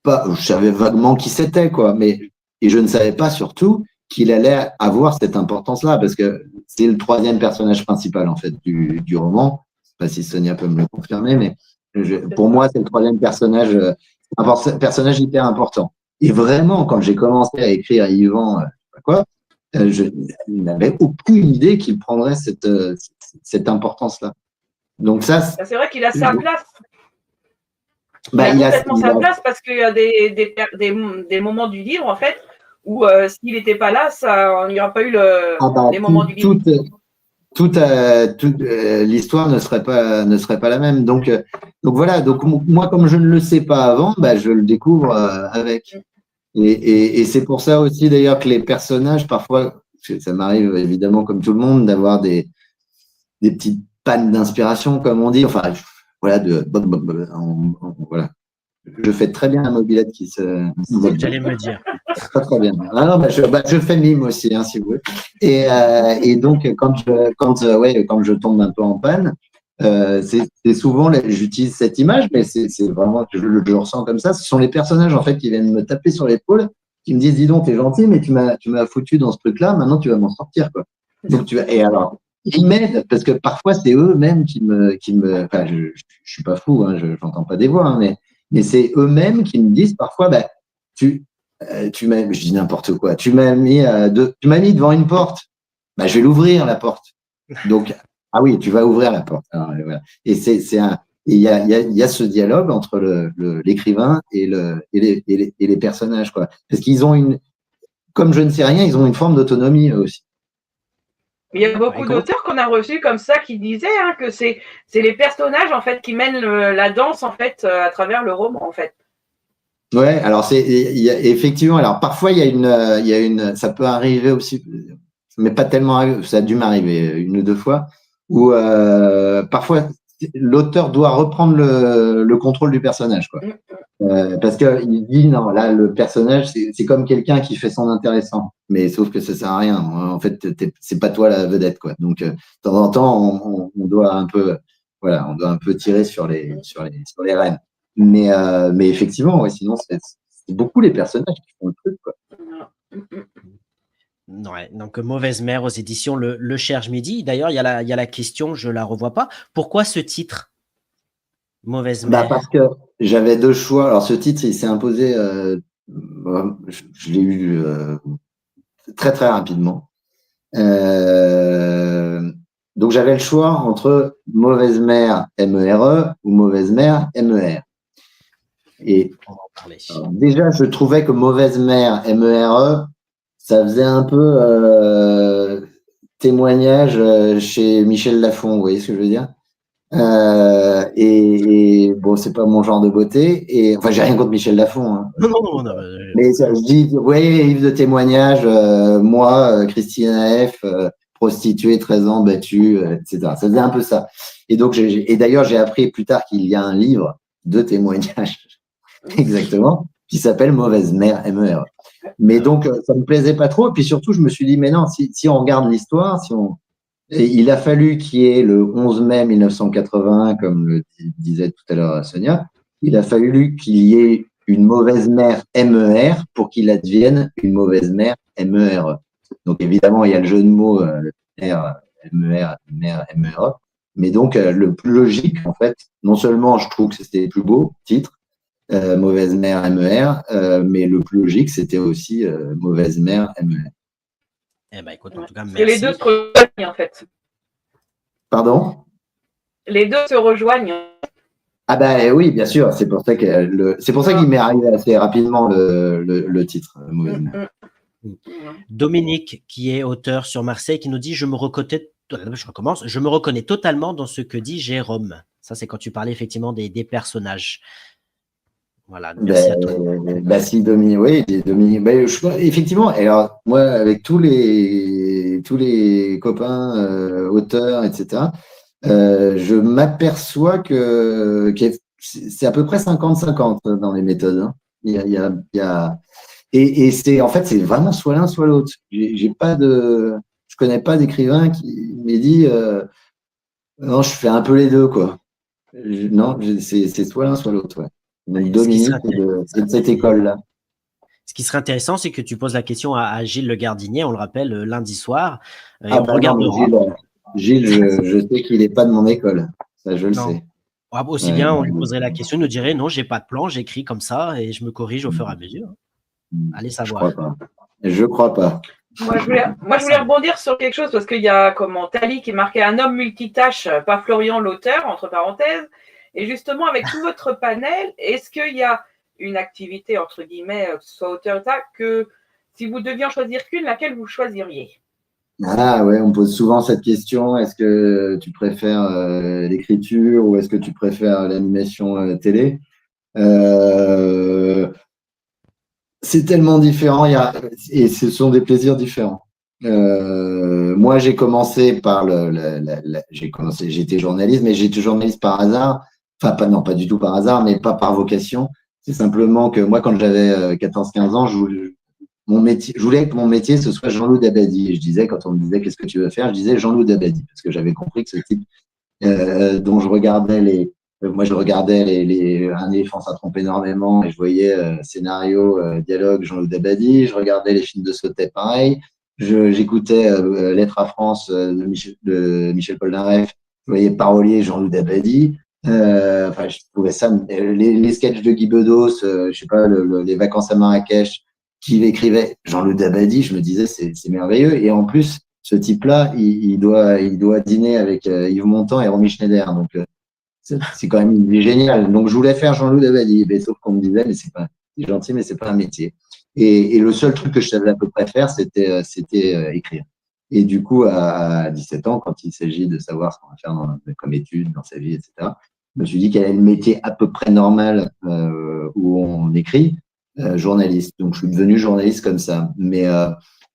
pas, je savais vaguement qui c'était, quoi, et je ne savais pas surtout qu'il allait avoir cette importance-là, parce que c'est le troisième personnage principal, en fait, du roman. Je ne sais pas si Sonia peut me le confirmer, mais pour moi, c'est le troisième personnage, un personnage hyper important. Et vraiment, quand j'ai commencé à écrire Yvan, je sais pas quoi, je n'avais aucune idée qu'il prendrait cette importance-là. Donc ça, c'est vrai qu'il a sa place. Il bah, a complètement sa place, parce qu'il y a des moments du livre, en fait, où s'il n'était pas là, il n'y aura pas eu les moments du livre. L'histoire ne serait pas la même. Donc voilà. Donc moi, comme je ne le sais pas avant, bah, je le découvre avec. Et c'est pour ça aussi d'ailleurs que les personnages, parfois, ça m'arrive évidemment comme tout le monde d'avoir des petites pannes d'inspiration, comme on dit. Enfin, voilà, voilà. Je fais très bien la mobilette qui se. J'allais me dire. Pas très bien. Ah non, je fais mime aussi, si vous voulez. Et donc, quand je tombe un peu en panne, c'est souvent, j'utilise cette image, mais c'est vraiment, je le ressens comme ça. Ce sont les personnages, en fait, qui viennent me taper sur l'épaule, qui me disent, dis donc, t'es gentil, mais tu m'as foutu dans ce truc-là, maintenant tu vas m'en sortir, quoi. Donc, et alors, ils m'aident, parce que parfois, c'est eux-mêmes qui me, enfin, je suis pas fou, je n'entends pas des voix, mais c'est eux-mêmes qui me disent parfois, bah, je dis n'importe quoi, tu m'as mis devant une porte, bah, je vais l'ouvrir, la porte. Donc, ah oui, tu vas ouvrir la porte. Alors, voilà. Et il y a ce dialogue entre l'écrivain et les personnages, quoi. Parce qu'ils ont comme je ne sais rien, ils ont une forme d'autonomie aussi. Il y a beaucoup d'auteurs qu'on a reçus comme ça qui disaient que c'est les personnages, en fait, qui mènent la danse, en fait, à travers le roman, en fait. Ouais, alors effectivement, alors parfois il y a une, ça peut arriver aussi, mais pas tellement, ça a dû m'arriver une ou deux fois, où parfois l'auteur doit reprendre le contrôle du personnage, quoi. Parce qu'il dit non, là le personnage c'est comme quelqu'un qui fait son intéressant, mais sauf que ça sert à rien. En fait, c'est pas toi la vedette, quoi. Donc de temps en temps, on doit un peu, voilà, on doit un peu tirer sur les rênes. Mais effectivement, ouais, sinon c'est beaucoup les personnages qui font le truc, quoi. Ouais, donc Mauvaise mère aux éditions Le Cherche Midi. D'ailleurs, il y a la question, je la revois pas. Pourquoi ce titre? Mauvaise Bah, mère. parce que j'avais deux choix. Alors, ce titre, il s'est imposé, je l'ai eu très, très rapidement. Donc, j'avais le choix entre Mauvaise mère, M-E-R-E, ou Mauvaise mère, M-E-R. Et On va en parler. alors, déjà, je trouvais que Mauvaise mère, M-E-R-E, ça faisait un peu témoignage chez Michel Lafon, vous voyez ce que je veux dire? Et bon, c'est pas mon genre de beauté. Et enfin, j'ai rien contre Michel Lafon, hein. Non, Mais ça, je dis, vous voyez, livre de témoignages, moi, Christina F., prostituée, 13 ans, battue, etc. Ça faisait un peu ça. Et donc, et d'ailleurs, j'ai appris plus tard qu'il y a un livre de témoignages, exactement, qui s'appelle Mauvaise mère, M-E-R. Mais donc, ça me plaisait pas trop. Et puis surtout, je me suis dit, mais non, si on regarde l'histoire, et il a fallu qu'il y ait le 11 mai 1981, comme le disait tout à l'heure Sonia, il a fallu qu'il y ait une mauvaise mère MER pour qu'il advienne une mauvaise mère MERE. Donc évidemment, il y a le jeu de mots R, MER, mère MERE. Mais donc, le plus logique, en fait, non seulement je trouve que c'était le plus beau titre, mauvaise mère MER, mais le plus logique, c'était aussi mauvaise mère MER. Eh ben, écoute, en tout cas, Et les merci. deux se rejoignent, en fait. Pardon? Les deux se rejoignent. Ah ben oui, bien sûr, c'est pour ça qu'il m'est arrivé assez rapidement le titre. Mauvaise mère. Dominique, qui est auteur sur Marseille, qui nous dit je me reconnais totalement dans ce que dit Jérôme. Ça, c'est quand tu parlais effectivement des personnages. Voilà, merci à toi. Bah si, Dominique, oui, Dominique. Effectivement, et alors moi, avec tous les copains auteurs, etc., je m'aperçois que c'est à peu près 50-50 dans les méthodes, hein. Et c'est en fait c'est vraiment soit l'un soit l'autre. Je connais pas d'écrivain qui m'ait dit non, je fais un peu les deux, quoi. Non, c'est soit l'un soit l'autre, ouais. Donc Dominique est de cette école-là. Ce qui serait intéressant, c'est que tu poses la question à Gilles Le Gardinier, on le rappelle, lundi soir. Et Ah, on regardera. Gilles, je sais qu'il n'est pas de mon école. Ça, je le sais. Aussi bien, on lui poserait la question, il nous dirait non, j'ai pas de plan, j'écris comme ça et je me corrige au fur et à mesure. Allez savoir. Je crois pas. Moi, je voulais rebondir sur quelque chose parce qu'il y a Tali qui marquait un homme multitâche, pas Florian l'auteur, entre parenthèses. Et justement, avec tout votre panel, est-ce qu'il y a une activité, entre guillemets, que ce soit auteur, que si vous deviez en choisir qu'une, laquelle vous choisiriez? Ah ouais, on pose souvent cette question. Est-ce que tu préfères l'écriture ou est-ce que tu préfères l'animation télé? C'est tellement différent, et ce sont des plaisirs différents. Moi, j'ai commencé par j'étais journaliste, mais j'étais journaliste par hasard. Enfin, pas du tout par hasard, mais pas par vocation. C'est simplement que moi, quand j'avais 14-15 ans, je voulais que mon métier, ce soit Jean-Loup Dabadi. Et je disais, quand on me disait qu'est-ce que tu veux faire, je disais Jean-Loup Dabadi, parce que j'avais compris que ce type dont je regardais moi, je regardais Un éléphant, ça trompe énormément, et je voyais scénario, dialogue, Jean-Loup Dabadi. Je regardais les films de Sautet, pareil. J'écoutais Lettres à France de Michel Polnareff. Je voyais parolier Jean-Loup Dabadi. Enfin, je trouvais ça. Les sketchs de Guy Bedos, je sais pas, les vacances à Marrakech, qui écrivait Jean-Loup Dabadi, je me disais c'est merveilleux. Et en plus, ce type-là, il doit dîner avec Yves Montand et Romy Schneider. Donc c'est quand même une vie géniale. Donc, je voulais faire Jean-Loup Dabadi, mais sauf qu'on me disait, mais c'est gentil, mais c'est pas un métier. Et le seul truc que je savais à peu près faire, c'était écrire. Et du coup, à 17 ans, quand il s'agit de savoir ce qu'on va faire comme études dans sa vie, etc., je me suis dit quel est le métier à peu près normal où on écrit, journaliste. Donc, je suis devenu journaliste comme ça. Mais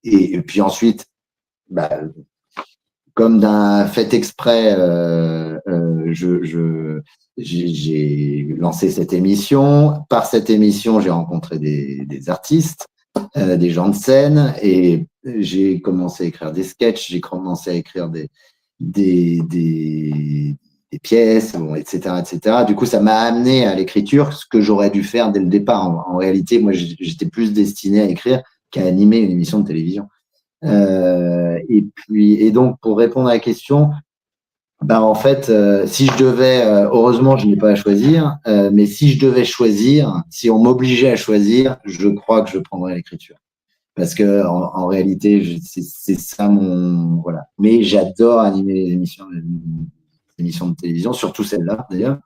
et puis ensuite, comme d'un fait exprès, j'ai lancé cette émission. Par cette émission, j'ai rencontré des artistes, des gens de scène, et j'ai commencé à écrire des sketchs, j'ai commencé à écrire des pièces, etc., etc. Du coup, ça m'a amené à l'écriture, ce que j'aurais dû faire dès le départ. En réalité, moi, j'étais plus destiné à écrire qu'à animer une émission de télévision. Et donc, pour répondre à la question, En fait, si je devais, heureusement, je n'ai pas à choisir, mais si je devais choisir, si on m'obligeait à choisir, je crois que je prendrais l'écriture. Parce que en réalité, c'est ça mon voilà. Mais j'adore animer les émissions de télévision, surtout celle-là d'ailleurs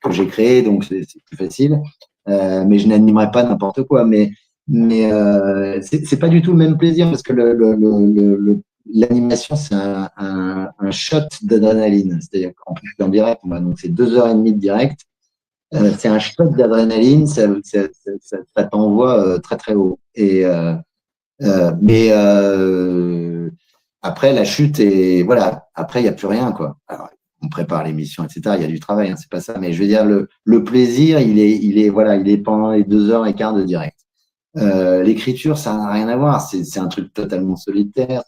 que j'ai créée, donc c'est plus facile. Mais je n'animerai pas n'importe quoi. Mais c'est pas du tout le même plaisir parce que l'animation c'est un shot d'adrénaline. C'est-à-dire qu'en plus en direct, donc c'est 2h30 de direct. C'est un shot d'adrénaline, ça t'envoie très très haut. Mais après la chute et voilà, après il n'y a plus rien quoi. Alors, on prépare l'émission, etc. Il y a du travail, hein, c'est pas ça. Mais je veux dire le plaisir, il est pendant les 2h15 de direct. L'écriture, ça n'a rien à voir. C'est un truc totalement solitaire.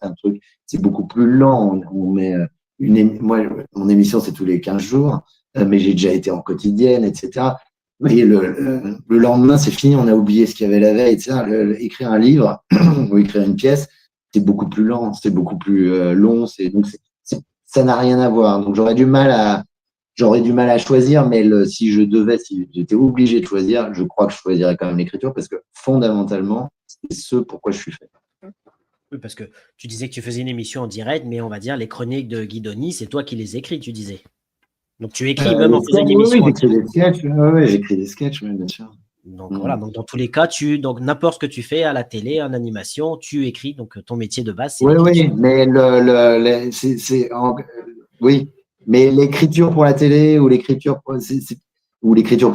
C'est beaucoup plus lent. On met moi, mon émission c'est tous les 15 jours, mais j'ai déjà été en quotidienne, etc. Vous voyez, le lendemain, c'est fini, on a oublié ce qu'il y avait la veille, etc. Écrire un livre ou écrire une pièce, c'est beaucoup plus lent, c'est beaucoup plus long. Ça n'a rien à voir. Donc, j'aurais du mal à choisir, mais si j'étais obligé de choisir, je crois que je choisirais quand même l'écriture parce que fondamentalement, c'est ce pourquoi je suis fait. Oui, parce que tu disais que tu faisais une émission en direct, mais on va dire les chroniques de Guidoni, c'est toi qui les écris, tu disais. Donc tu écris même en faisant une émission. Oui, j'écris des sketchs, j'écris des sketchs, bien sûr. Donc voilà, donc dans tous les cas, donc n'importe ce que tu fais à la télé, en animation, tu écris. Donc ton métier de base, c'est l'écriture. Oui, mais oui, mais l'écriture pour la télé ou l'écriture pour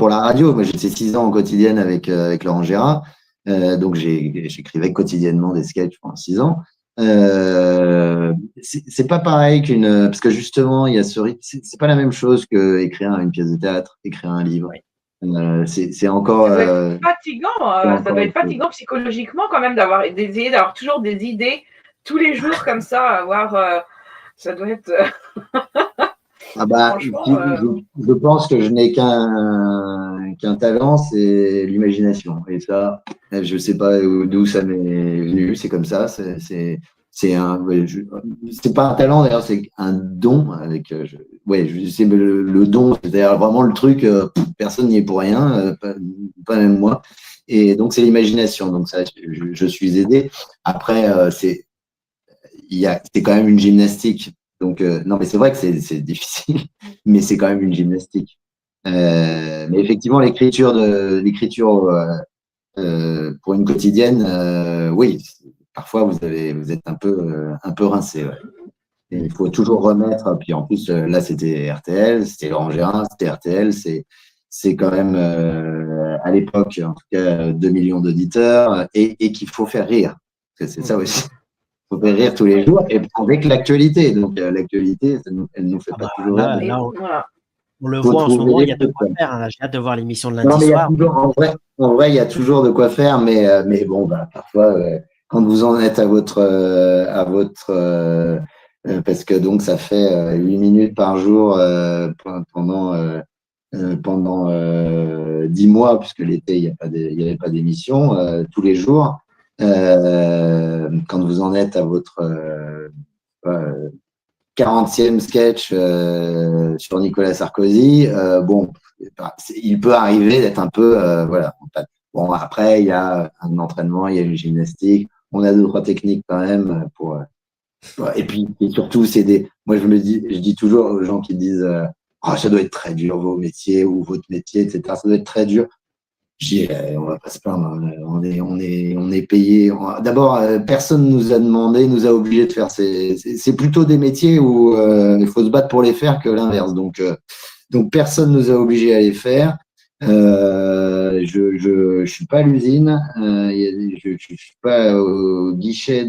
la radio. Moi, j'étais 6 ans en quotidienne avec Laurent Gérard, donc j'écrivais quotidiennement des sketchs pendant 6 ans. C'est pas pareil parce que justement il y a c'est pas la même chose que écrire une pièce de théâtre, écrire un livre. C'est encore ça doit être fatigant, ça doit être fatigant psychologiquement quand même d'avoir toujours des idées tous les jours comme ça, ça doit être je pense que je n'ai qu'un talent, c'est l'imagination. Et ça, je sais pas d'où ça m'est venu, c'est comme ça. C'est pas un talent d'ailleurs, c'est un don. C'est le don, c'est-à-dire vraiment le truc. Personne n'y est pour rien, pas même moi. Et donc c'est l'imagination. Donc ça, je suis aidé. Après, c'est quand même une gymnastique. Donc, non, mais c'est vrai que c'est difficile, mais c'est quand même une gymnastique. Mais effectivement, l'écriture pour une quotidienne, oui, parfois vous êtes un peu rincé. Ouais. Et il faut toujours remettre. Puis en plus, là, c'était RTL, c'était Laurent Gérard, c'était RTL. C'est quand même, à l'époque, en tout cas, 2 millions d'auditeurs et qu'il faut faire rire. C'est ça aussi. Il faut faire rire tous les jours et avec l'actualité. Donc, l'actualité, elle ne nous fait pas toujours rire. On le voit en ce moment, il y a de quoi faire. Hein. J'ai hâte de voir l'émission de lundi soir. En vrai, il y a toujours de quoi faire, mais bon, parfois, quand vous en êtes à votre parce que donc ça fait 8 minutes par jour pendant 10 mois, puisque l'été, il n'y avait pas d'émission, tous les jours. Quand vous en êtes à votre 40e sketch sur Nicolas Sarkozy, il peut arriver d'être un peu, voilà. Bon, après, il y a un entraînement, il y a une gymnastique, on a 2-3 techniques quand même et puis surtout, moi je dis toujours aux gens qui disent, ça doit être très dur vos métiers ou votre métier, etc. Ça doit être très dur. Je dis, on va pas se plaindre, on est payé. D'abord, personne nous a obligé de faire c'est plutôt des métiers où il faut se battre pour les faire que l'inverse. Donc personne nous a obligés à les faire. Je suis pas à l'usine, je suis pas au guichet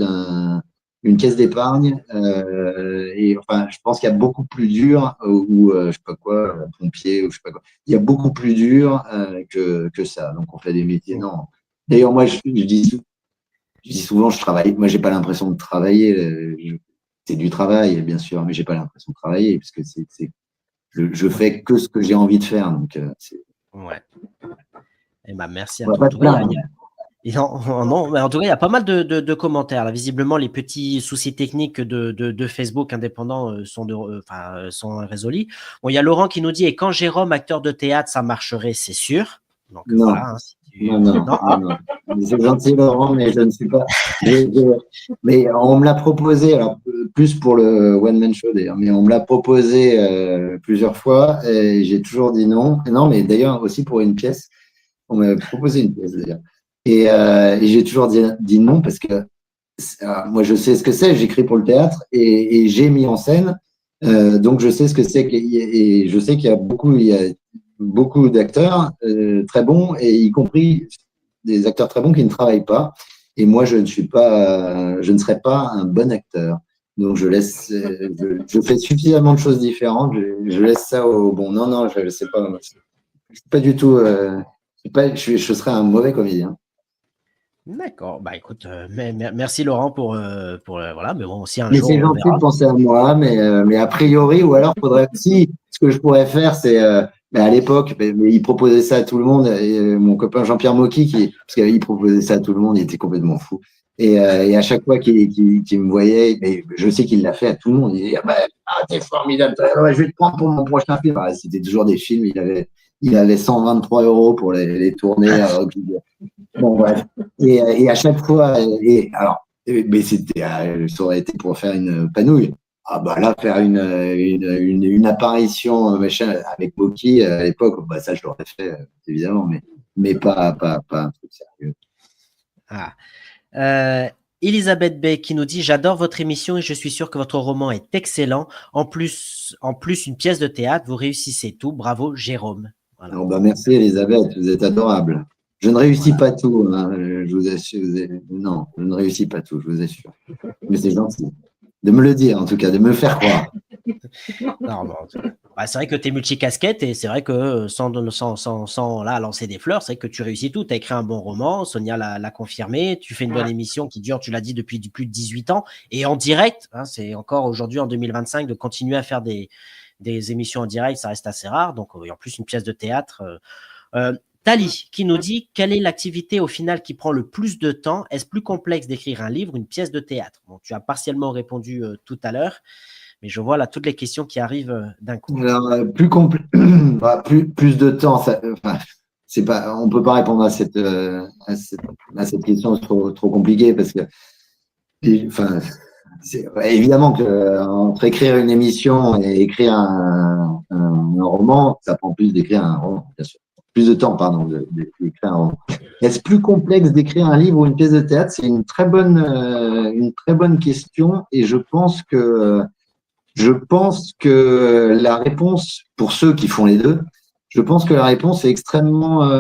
d'une caisse d'épargne. Et enfin, je pense qu'il y a beaucoup plus dur, ou je sais pas quoi, pompier, ou je sais pas quoi. Il y a beaucoup plus dur que ça. Donc, on fait des métiers. Non. D'ailleurs, moi, je dis souvent, je travaille. Moi, j'ai pas l'impression de travailler. C'est du travail, bien sûr, mais j'ai pas l'impression de travailler parce que je fais que ce que j'ai envie de faire. Donc, ouais. Eh ben, merci à toi. Non, mais en tout cas, il y a pas mal de commentaires. Là, visiblement, les petits soucis techniques de Facebook indépendants sont résolus. Bon, il y a Laurent qui nous dit, et quand Jérôme, acteur de théâtre, ça marcherait, c'est sûr. Donc Non. voilà. Hein, Non. C'est gentil, Laurent, mais je ne suis pas. Mais on me l'a proposé, alors plus pour le One Man Show d'ailleurs, mais on me l'a proposé plusieurs fois et j'ai toujours dit non. Et non, mais d'ailleurs aussi pour une pièce, on m'a proposé une pièce d'ailleurs. Et j'ai toujours dit non parce que moi je sais ce que c'est, j'écris pour le théâtre et j'ai mis en scène, donc je sais ce que c'est et je sais qu'il y a beaucoup d'acteurs très bons, et y compris des acteurs très bons qui ne travaillent pas. Et moi, je ne serai pas un bon acteur. Donc, je fais suffisamment de choses différentes. Je laisse ça au bon. Non, je ne sais pas. Je suis pas du tout. Je serais un mauvais comédien. D'accord. Bah écoute, merci Laurent pour voilà. Mais bon, aussi un Mais jour. c'est gentil de penser à moi, mais a priori, ou alors faudrait aussi. Ce que je pourrais faire, c'est à l'époque, mais il proposait ça à tout le monde. Et, mon copain Jean-Pierre Mocky, parce qu'il proposait ça à tout le monde, il était complètement fou. Et à chaque fois qu'il me voyait, mais je sais qu'il l'a fait à tout le monde. Il disait t'es formidable, je vais te prendre pour mon prochain film. C'était toujours des films. Il avait 123 € pour les tourner. Bon, bref. Et à chaque fois, mais ça aurait été pour faire une panouille. Là, faire une apparition machin avec Mocky à l'époque, ça je l'aurais fait évidemment, mais pas un truc sérieux. Elisabeth Bay qui nous dit, j'adore votre émission et je suis sûr que votre roman est excellent. En plus une pièce de théâtre, vous réussissez tout. Bravo Jérôme. Voilà. Merci Elisabeth, vous êtes adorable. Je ne réussis pas tout, hein, je vous assure. Non, je ne réussis pas tout, je vous assure. Mais c'est gentil de me le dire, en tout cas, de me le faire croire. Non, c'est vrai que tu es multicasquette et c'est vrai que sans là, lancer des fleurs, c'est vrai que tu réussis tout. Tu as écrit un bon roman, Sonia l'a confirmé, tu fais une bonne émission qui dure, tu l'as dit, depuis plus de 18 ans et en direct. Hein, c'est encore aujourd'hui, en 2025, de continuer à faire des émissions en direct, ça reste assez rare. Donc, en plus, une pièce de théâtre. Tali qui nous dit, quelle est l'activité au final qui prend le plus de temps? Est-ce plus complexe d'écrire un livre ou une pièce de théâtre? Bon, tu as partiellement répondu tout à l'heure, mais je vois là toutes les questions qui arrivent d'un coup. Alors, plus de temps, c'est pas, on peut pas répondre à cette question trop compliquée parce que, évidemment que entre écrire une émission et écrire un roman, ça prend plus d'écrire un roman, bien sûr. Plus de temps, pardon, d'écrire un roman. Est-ce plus complexe d'écrire un livre ou une pièce de théâtre? C'est une très bonne question, et je pense que la réponse, pour ceux qui font les deux, je pense que la réponse est extrêmement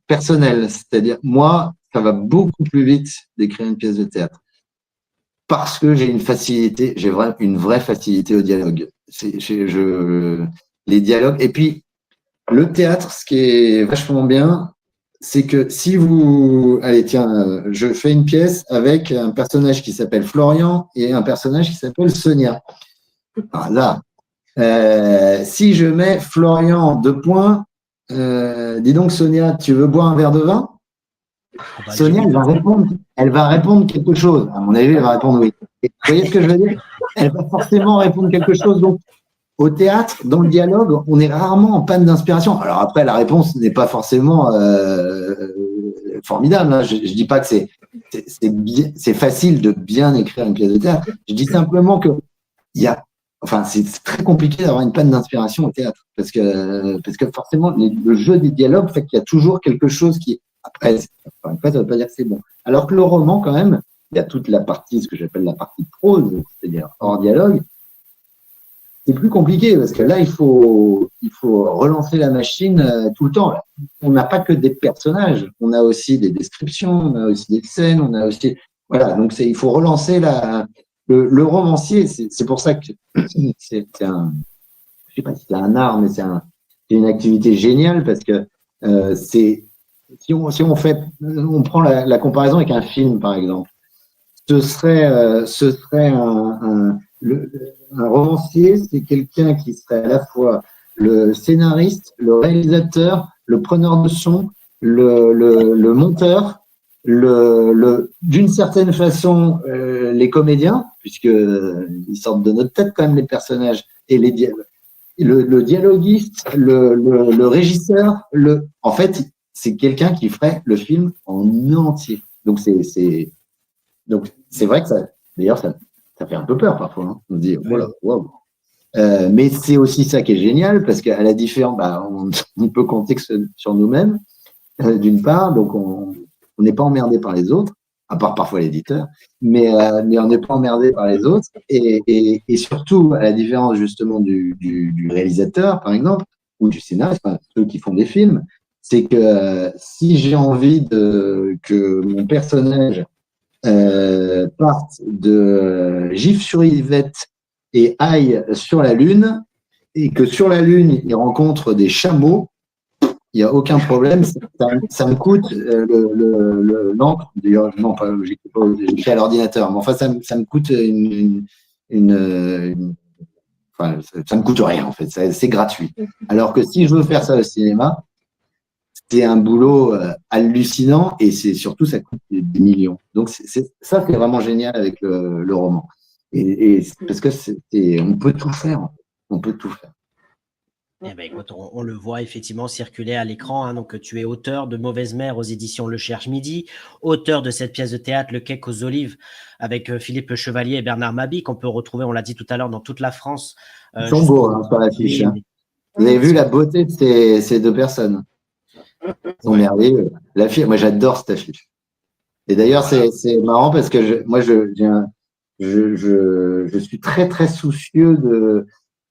personnelle. C'est-à-dire, moi, ça va beaucoup plus vite d'écrire une pièce de théâtre parce que j'ai une vraie facilité au dialogue. Les dialogues. Et puis, le théâtre, ce qui est vachement bien, c'est que si vous... Allez, tiens, je fais une pièce avec un personnage qui s'appelle Florian et un personnage qui s'appelle Sonia. Alors là, si je mets Florian, 2 points, dis donc Sonia, tu veux boire un verre de vin? Sonia, elle va répondre quelque chose. À mon avis, elle va répondre oui. Et vous voyez ce que je veux dire? Elle va forcément répondre quelque chose. Donc, au théâtre, dans le dialogue, on est rarement en panne d'inspiration. Alors après, la réponse n'est pas forcément formidable. Hein. Je dis pas que c'est facile de bien écrire une pièce de théâtre. Je dis simplement que c'est très compliqué d'avoir une panne d'inspiration au théâtre parce que forcément, le jeu des dialogues fait qu'il y a toujours quelque chose qui, après, ça ne veut pas dire que c'est bon. Alors que le roman, quand même, il y a toute la partie, ce que j'appelle la partie prose, c'est-à-dire hors dialogue. C'est plus compliqué parce que là, il faut relancer la machine tout le temps. On n'a pas que des personnages, on a aussi des descriptions, on a aussi des scènes, on a aussi… Voilà, donc il faut relancer le romancier. C'est pour ça que c'est un… Je sais pas si c'est un art, mais c'est une activité géniale parce que si on prend la comparaison avec un film, par exemple, ce serait un romancier, c'est quelqu'un qui serait à la fois le scénariste, le réalisateur, le preneur de son le monteur, d'une certaine façon, les comédiens, puisque ils sortent de notre tête quand même les personnages, et le dialoguiste, le régisseur, en fait, c'est quelqu'un qui ferait le film en entier. Donc c'est vrai que d'ailleurs, ça fait un peu peur parfois. Hein. On se dit, voilà, wow. Mais c'est aussi ça qui est génial, parce qu'à la différence, on peut compter sur nous-mêmes, d'une part, donc on n'est pas emmerdé par les autres, à part parfois l'éditeur, mais on n'est pas emmerdé par les autres, et surtout, à la différence justement du réalisateur, par exemple, ou du scénariste, ceux qui font des films, c'est que si j'ai envie que mon personnage parte de Gif-sur-Yvette et aille sur la Lune, et que sur la Lune, il rencontre des chameaux, il n'y a aucun problème. Ça me coûte l'encre. D'ailleurs, non, j'écris à l'ordinateur. Mais enfin, ça me coûte enfin, ça me coûte rien, en fait. C'est gratuit. Alors que si je veux faire ça au cinéma, c'est un boulot hallucinant et c'est surtout, ça coûte des millions. Donc, ça, c'est vraiment génial avec le roman. Et parce que on peut tout faire. En fait. On peut tout faire. Eh ben, écoute, on le voit effectivement circuler à l'écran. Hein, donc, tu es auteur de Mauvaise Mère aux éditions Le Cherche Midi, auteur de cette pièce de théâtre Le Quai aux Olives avec Philippe Chevalier et Bernard Mabie, qu'on peut retrouver, on l'a dit tout à l'heure, dans toute la France. Ils sont beaux sur l'affiche. Hein. Vous avez vu la beauté de ces deux personnes. Ils sont merveilleux. Moi, j'adore cette affiche. Et d'ailleurs, c'est marrant parce que moi, je suis très, très soucieux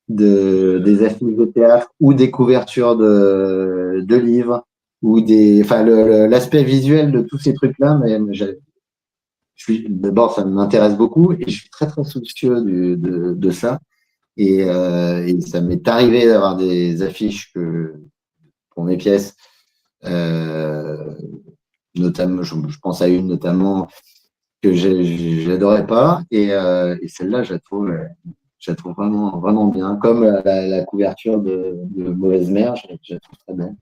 des affiches de théâtre ou des couvertures de livres ou l'aspect visuel de tous ces trucs-là, mais d'abord, ça m'intéresse beaucoup et je suis très, très soucieux de ça. Et ça m'est arrivé d'avoir des affiches pour mes pièces, notamment, je pense à une notamment que j'adorais pas et celle-là, je la trouve vraiment, vraiment bien. Comme la couverture de Mauvaise Mère, je la trouve très belle.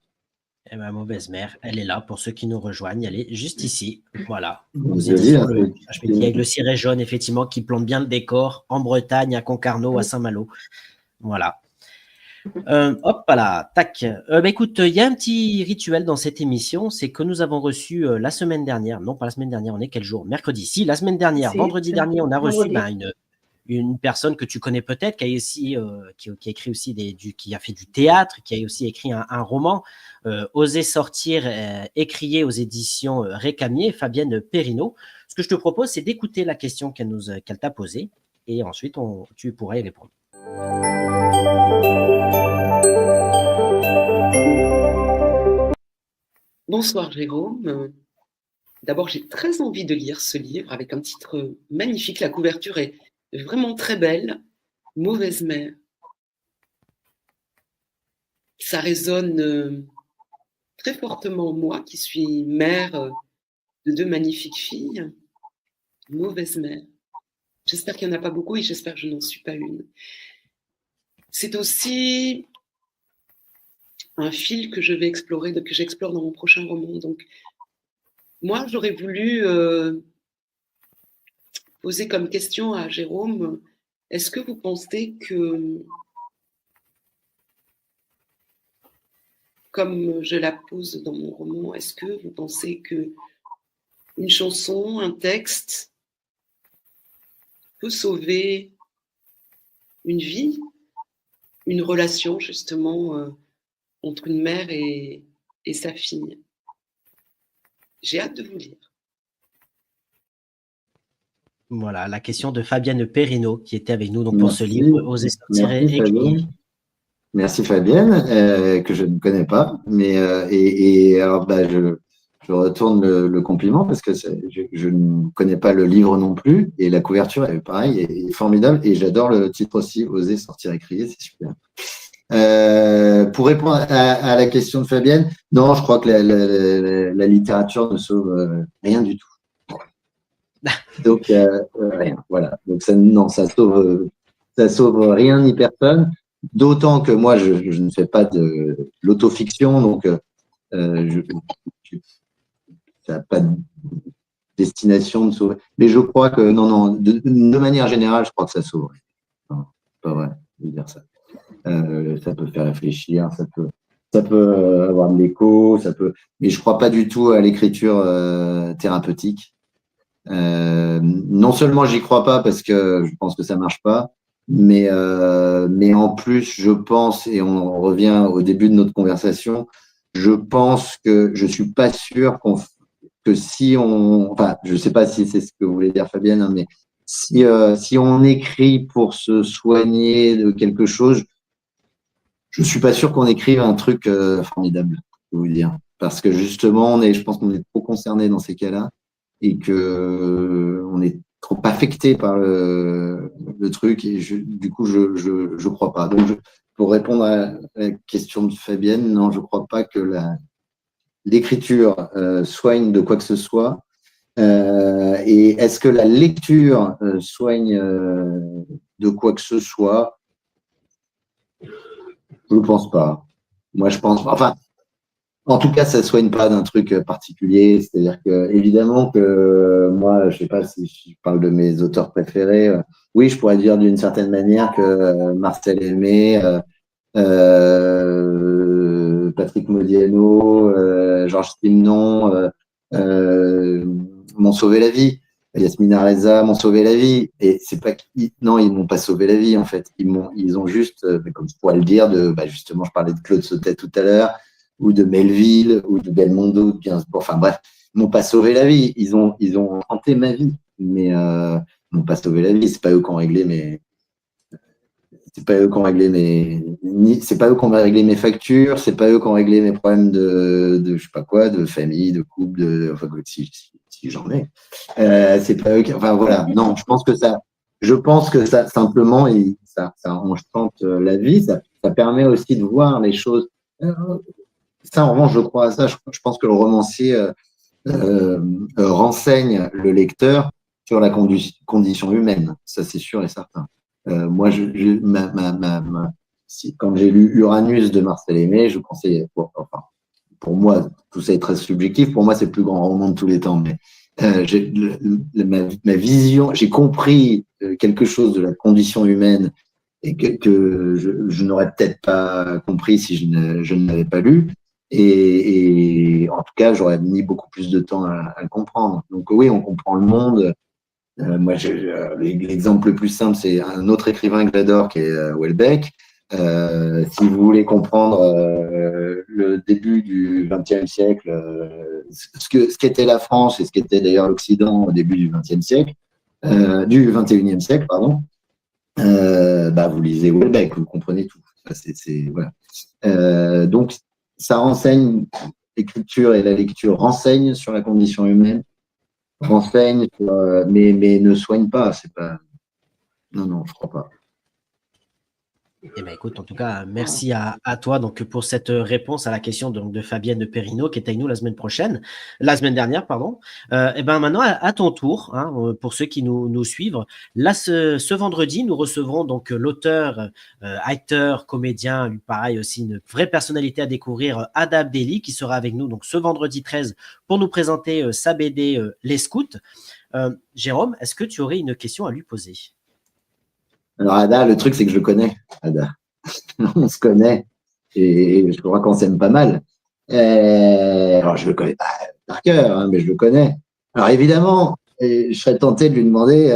Eh ben, Mauvaise Mère, elle est là pour ceux qui nous rejoignñ. Elle est juste ici. Voilà. Avec le ciré jaune, effectivement, qui plombe bien le décor en Bretagne, à Concarneau, à Saint-Malo. Voilà. Hop là, tac. Écoute, il y a un petit rituel dans cette émission, c'est que nous avons reçu la semaine dernière, non pas la semaine dernière, on est quel jour? Mercredi. Si, la semaine dernière, vendredi dernier, on a reçu une personne que tu connais peut-être, qui a écrit aussi qui a fait du théâtre, qui a aussi écrit un roman, Oser sortir, écrié aux éditions Récamier, Fabienne Perrineau. Ce que je te propose, c'est d'écouter la question qu'elle t'a posée, et ensuite tu pourras y répondre. Bonsoir Jérôme. D'abord, j'ai très envie de lire ce livre avec un titre magnifique. La couverture est vraiment très belle. Mauvaise Mère. Ça résonne très fortement en moi, qui suis mère de 2 magnifiques filles. Mauvaise Mère. J'espère qu'il n'y en a pas beaucoup et j'espère que je n'en suis pas une. C'est aussi un fil que je vais explorer, que j'explore dans mon prochain roman. Donc, moi, j'aurais voulu poser comme question à Jérôme, est-ce que vous pensez que, comme je la pose dans mon roman, est-ce que vous pensez que une chanson, un texte peut sauver une vie, une relation justement entre une mère et sa fille? J'ai hâte de vous lire. Voilà, la question de Fabienne Perrineau qui était avec nous donc, pour ce livre, Oser sortir et écrire. Merci Fabienne, que je ne connais pas, mais alors je retourne le compliment parce que je ne connais pas le livre non plus et la couverture est pareil, est formidable et j'adore le titre aussi, Oser sortir et crier, c'est super. Pour répondre à la question de Fabienne, non, je crois que la littérature ne sauve rien du tout. Donc rien, voilà. Donc ça sauve rien ni personne. D'autant que moi je ne fais pas de l'autofiction, donc ça n'a pas de destination de sauver. Mais je crois que, non, de manière générale, je crois que ça sauverait. Non, c'est pas vrai de dire ça. Ça peut faire réfléchir, ça peut avoir de l'écho, mais je crois pas du tout à l'écriture thérapeutique. Non seulement j'y crois pas parce que je pense que ça marche pas, mais en plus je pense, et on revient au début de notre conversation, je pense que je suis pas sûr que si on, enfin, je sais pas si c'est ce que vous voulez dire Fabienne, hein, mais si on écrit pour se soigner de quelque chose, je suis pas sûr qu'on écrive un truc formidable, je peux vous dire, parce que justement, je pense qu'on est trop concerné dans ces cas-là et que on est trop affecté par le truc et du coup, je crois pas. Donc, pour répondre à la question de Fabienne, non, je crois pas que l'écriture soigne de quoi que ce soit. Et est-ce que la lecture soigne de quoi que ce soit? Je ne pense pas. Moi, je pense. Enfin, en tout cas, ça ne soigne pas d'un truc particulier. C'est-à-dire que, évidemment, que moi, je ne sais pas si je parle de mes auteurs préférés. Oui, je pourrais dire d'une certaine manière que Marcel Aimé, Patrick Modiano, Georges Simenon m'ont sauvé la vie. Yasmina Reza m'ont sauvé la vie. Et c'est pas non, ils m'ont pas sauvé la vie, en fait. Ils ont juste, comme je pourrais le dire, justement, je parlais de Claude Sautet tout à l'heure, ou de Melville, ou de Belmondo, de Gainsbourg. Enfin, bref, ils m'ont pas sauvé la vie. Ils ont hanté ma vie. Mais, ils m'ont pas sauvé la vie. C'est pas eux qui ont réglé c'est pas eux qui ont réglé mes factures, c'est pas eux qui ont réglé mes problèmes de je sais pas quoi, de famille, de couple, enfin, si j'en ai. C'est pas eux qui, enfin voilà. Non, je pense que ça simplement, ça enchante la vie, ça permet aussi de voir les choses. Ça, en revanche, je crois à ça. Je pense que le romancier renseigne le lecteur sur la condition humaine. Ça, c'est sûr et certain. Moi, quand j'ai lu Uranus de Marcel Aimé, je pensais, pour moi, tout ça est très subjectif. Pour moi, c'est le plus grand roman de tous les temps. Mais ma vision, j'ai compris quelque chose de la condition humaine et que je n'aurais peut-être pas compris si je ne l'avais pas lu. Et en tout cas, j'aurais mis beaucoup plus de temps à le comprendre. Donc oui, on comprend le monde. Moi, l'exemple le plus simple, c'est un autre écrivain que j'adore, qui est Houellebecq. Si vous voulez comprendre le début du XXe siècle, ce qu'était la France et ce qu'était d'ailleurs l'Occident au début du XXe siècle, du XXIe siècle, pardon, vous lisez Houellebecq, vous comprenez tout. Voilà. Donc, ça renseigne, l'écriture et la lecture renseignent sur la condition humaine, renseignent, mais ne soignent pas. C'est pas. Non, je crois pas. Eh ben, écoute, en tout cas, merci à toi donc, pour cette réponse à la question de Fabienne Perrineau qui est avec nous la semaine dernière, pardon. Et ben maintenant, à ton tour, hein, pour ceux qui nous suivent, là, ce vendredi, nous recevrons donc l'auteur, acteur, comédien, lui pareil aussi, une vraie personnalité à découvrir, Ada Abdelli, qui sera avec nous donc ce vendredi 13 pour nous présenter sa BD Les Scouts. Jérôme, est-ce que tu aurais une question à lui poser? Alors Ada, le truc c'est que je le connais, Ada. On se connaît et je crois qu'on s'aime pas mal. Alors je le connais pas par cœur, hein, mais je le connais. Alors évidemment, je serais tenté de lui demander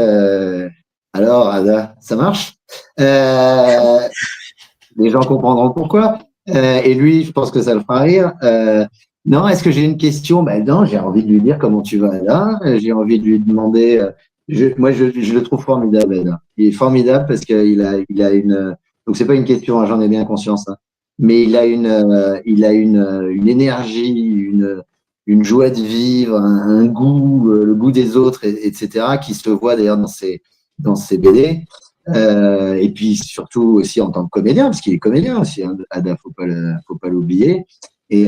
alors Ada, ça marche? Les gens comprendront pourquoi. Et lui, je pense que ça le fera rire. Non, est-ce que j'ai une question? Non, j'ai envie de lui dire comment tu vas, Ada. J'ai envie de lui demander. Moi, je le trouve formidable, Ada. Il est formidable parce qu'il a une. Donc, c'est pas une question, hein, j'en ai bien conscience, hein, mais il a une énergie, une joie de vivre, un goût, le goût des autres, etc., qui se voit d'ailleurs dans ses BD. Et puis surtout aussi en tant que comédien, parce qu'il est comédien aussi, hein, Ada, faut pas l'oublier. Et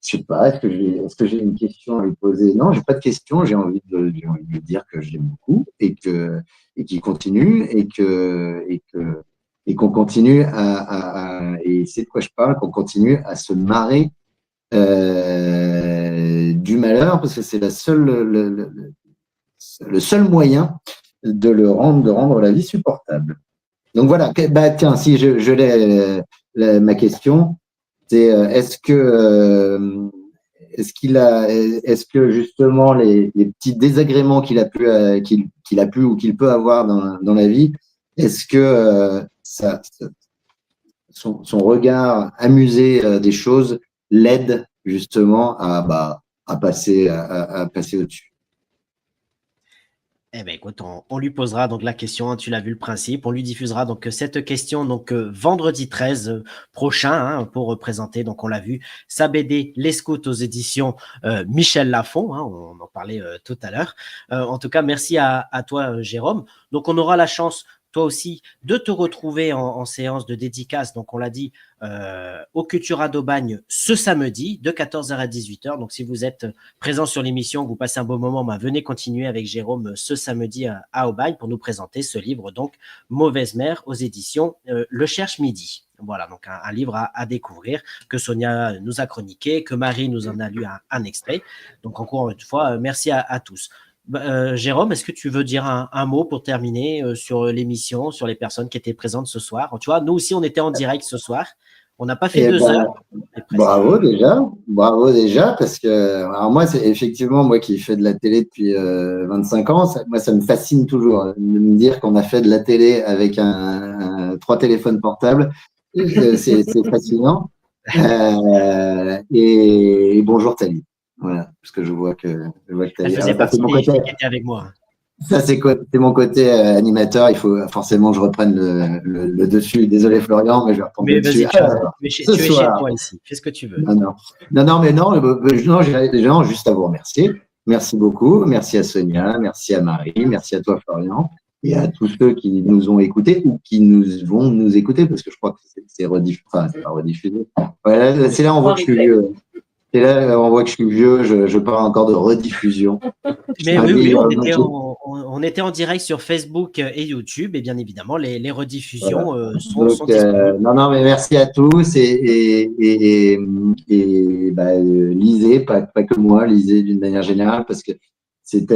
je sais pas, est-ce que j'ai une question à lui poser? Non, j'ai pas de question. J'ai envie de lui dire que je l'aime beaucoup et qu'il continue et qu'on continue et c'est de quoi je parle, qu'on continue à se marrer du malheur, parce que c'est le seul moyen de rendre la vie supportable. Donc voilà, bah tiens, si je l'ai, ma question, c'est est-ce que justement les petits désagréments qu'il a pu ou qu'il peut avoir dans la vie, est-ce que son regard amusé des choses l'aide justement à passer au-dessus? Eh ben écoute, on lui posera donc la question, hein, tu l'as vu le principe, on lui diffusera donc cette question donc vendredi 13 prochain, hein, pour présenter, donc on l'a vu, sa BD Les Scouts aux éditions Michel Lafon, hein, on en parlait tout à l'heure. En tout cas, merci à toi Jérôme. Donc on aura la chance, toi aussi, de te retrouver en séance de dédicace, donc on l'a dit, au Cultura d'Aubagne ce samedi de 14h à 18h. Donc si vous êtes présent sur l'émission, que vous passez un bon moment, bah, venez continuer avec Jérôme ce samedi à Aubagne pour nous présenter ce livre, donc Mauvaise mère aux éditions Le Cherche Midi. Voilà, donc un livre à découvrir que Sonia nous a chroniqué, que Marie nous en a lu un extrait. Donc encore une fois, merci à tous. Jérôme, est-ce que tu veux dire un mot pour terminer sur l'émission, sur les personnes qui étaient présentes ce soir? Tu vois, nous aussi, on était en direct ce soir. On n'a pas fait 2 heures. Bravo déjà, parce que alors moi, c'est effectivement moi qui fais de la télé depuis 25 ans. Moi, ça me fascine toujours de me dire qu'on a fait de la télé avec 3 téléphones portables. C'est fascinant. Et bonjour Thalie. Voilà, parce que je vois que Thalie. Elle faisait partie des qui étaient avec moi. Ça, c'est mon côté animateur. Il faut forcément que je reprenne le dessus. Désolé, Florian, mais je vais reprendre le dessus. Tu es chez toi ici. Fais ce que tu veux. Non, juste à vous remercier. Merci beaucoup. Merci à Sonia, merci à Marie, merci à toi, Florian, et à tous ceux qui nous ont écoutés ou qui vont nous écouter, parce que je crois que c'est rediffusé. Enfin, c'est pas rediffusé. Voilà, c'est là on voit que je suis vieux. Et là, on voit que je suis vieux, je parle encore de rediffusion. Mais oui, on était en direct sur Facebook et YouTube, et bien évidemment, les rediffusions sont disponibles. Non, mais merci à tous, et lisez, pas que moi, lisez d'une manière générale, parce que c'est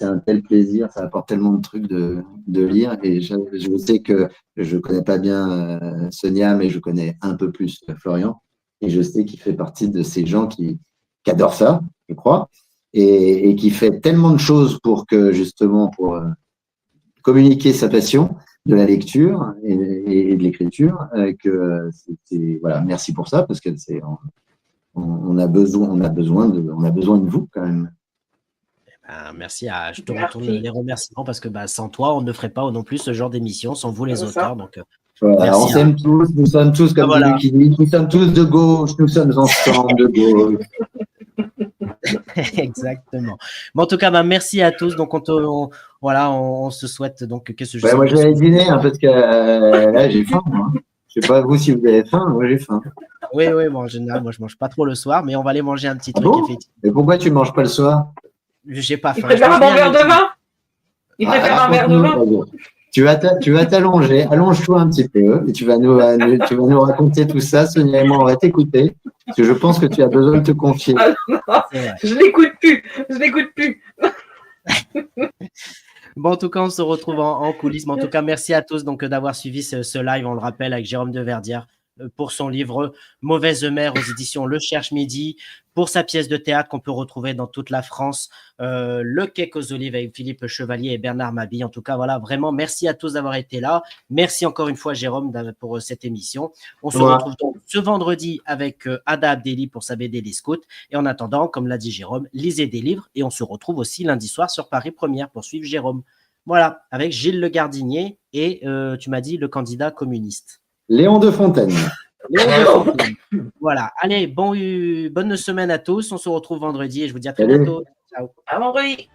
un tel plaisir, ça apporte tellement de trucs de lire, et je sais que je connais pas bien Sonia, mais je connais un peu plus Florian. Et je sais qu'il fait partie de ces gens qui adorent ça, je crois, et qui fait tellement de choses pour communiquer sa passion de la lecture et de l'écriture, que voilà, merci pour ça, parce que on a besoin de vous quand même. Merci, je te retourne les remerciements, parce que sans toi, on ne ferait pas non plus ce genre d'émission, sans vous les auteurs. Donc, voilà, on s'aime tous, nous sommes tous, comme dit Lucky, nous sommes tous de gauche, nous sommes ensemble de gauche. Exactement. Mais en tout cas, merci à tous. Donc, on se souhaite donc que ce jeu. Moi, je vais aller dîner, parce que là, j'ai faim. Moi. Je sais pas vous si vous avez faim, moi j'ai faim. Oui, bon, en général, moi je mange pas trop le soir, mais on va aller manger un petit truc. Et pourquoi tu manges pas le soir? J'ai pas faim. Il préfère un bon verre de vin. Il préfère un verre de vin. Tu vas t'allonger, allonge-toi un petit peu, et tu vas nous raconter tout ça. Sonia et moi, on va t'écouter, parce que je pense que tu as besoin de te confier. Je l'écoute plus. Bon, en tout cas, on se retrouve en coulisses. Mais en tout cas, merci à tous donc d'avoir suivi ce live, on le rappelle, avec Jérôme Deverdière, pour son livre Mauvaise mère aux éditions Le Cherche Midi, pour sa pièce de théâtre qu'on peut retrouver dans toute la France, Le Cake aux Olives avec Philippe Chevalier et Bernard Mabille. En tout cas, voilà, vraiment, merci à tous d'avoir été là. Merci encore une fois, Jérôme, pour cette émission. On se retrouve donc ce vendredi avec Ada Abdelli pour sa BD Les Scouts. Et en attendant, comme l'a dit Jérôme, lisez des livres, et on se retrouve aussi lundi soir sur Paris Première pour suivre Jérôme. Voilà, avec Gilles Le Gardinier et tu m'as dit le candidat communiste. Léon de Fontaine. Voilà. Allez, bonne semaine à tous. On se retrouve vendredi et je vous dis à très bientôt. Ciao. À vendredi.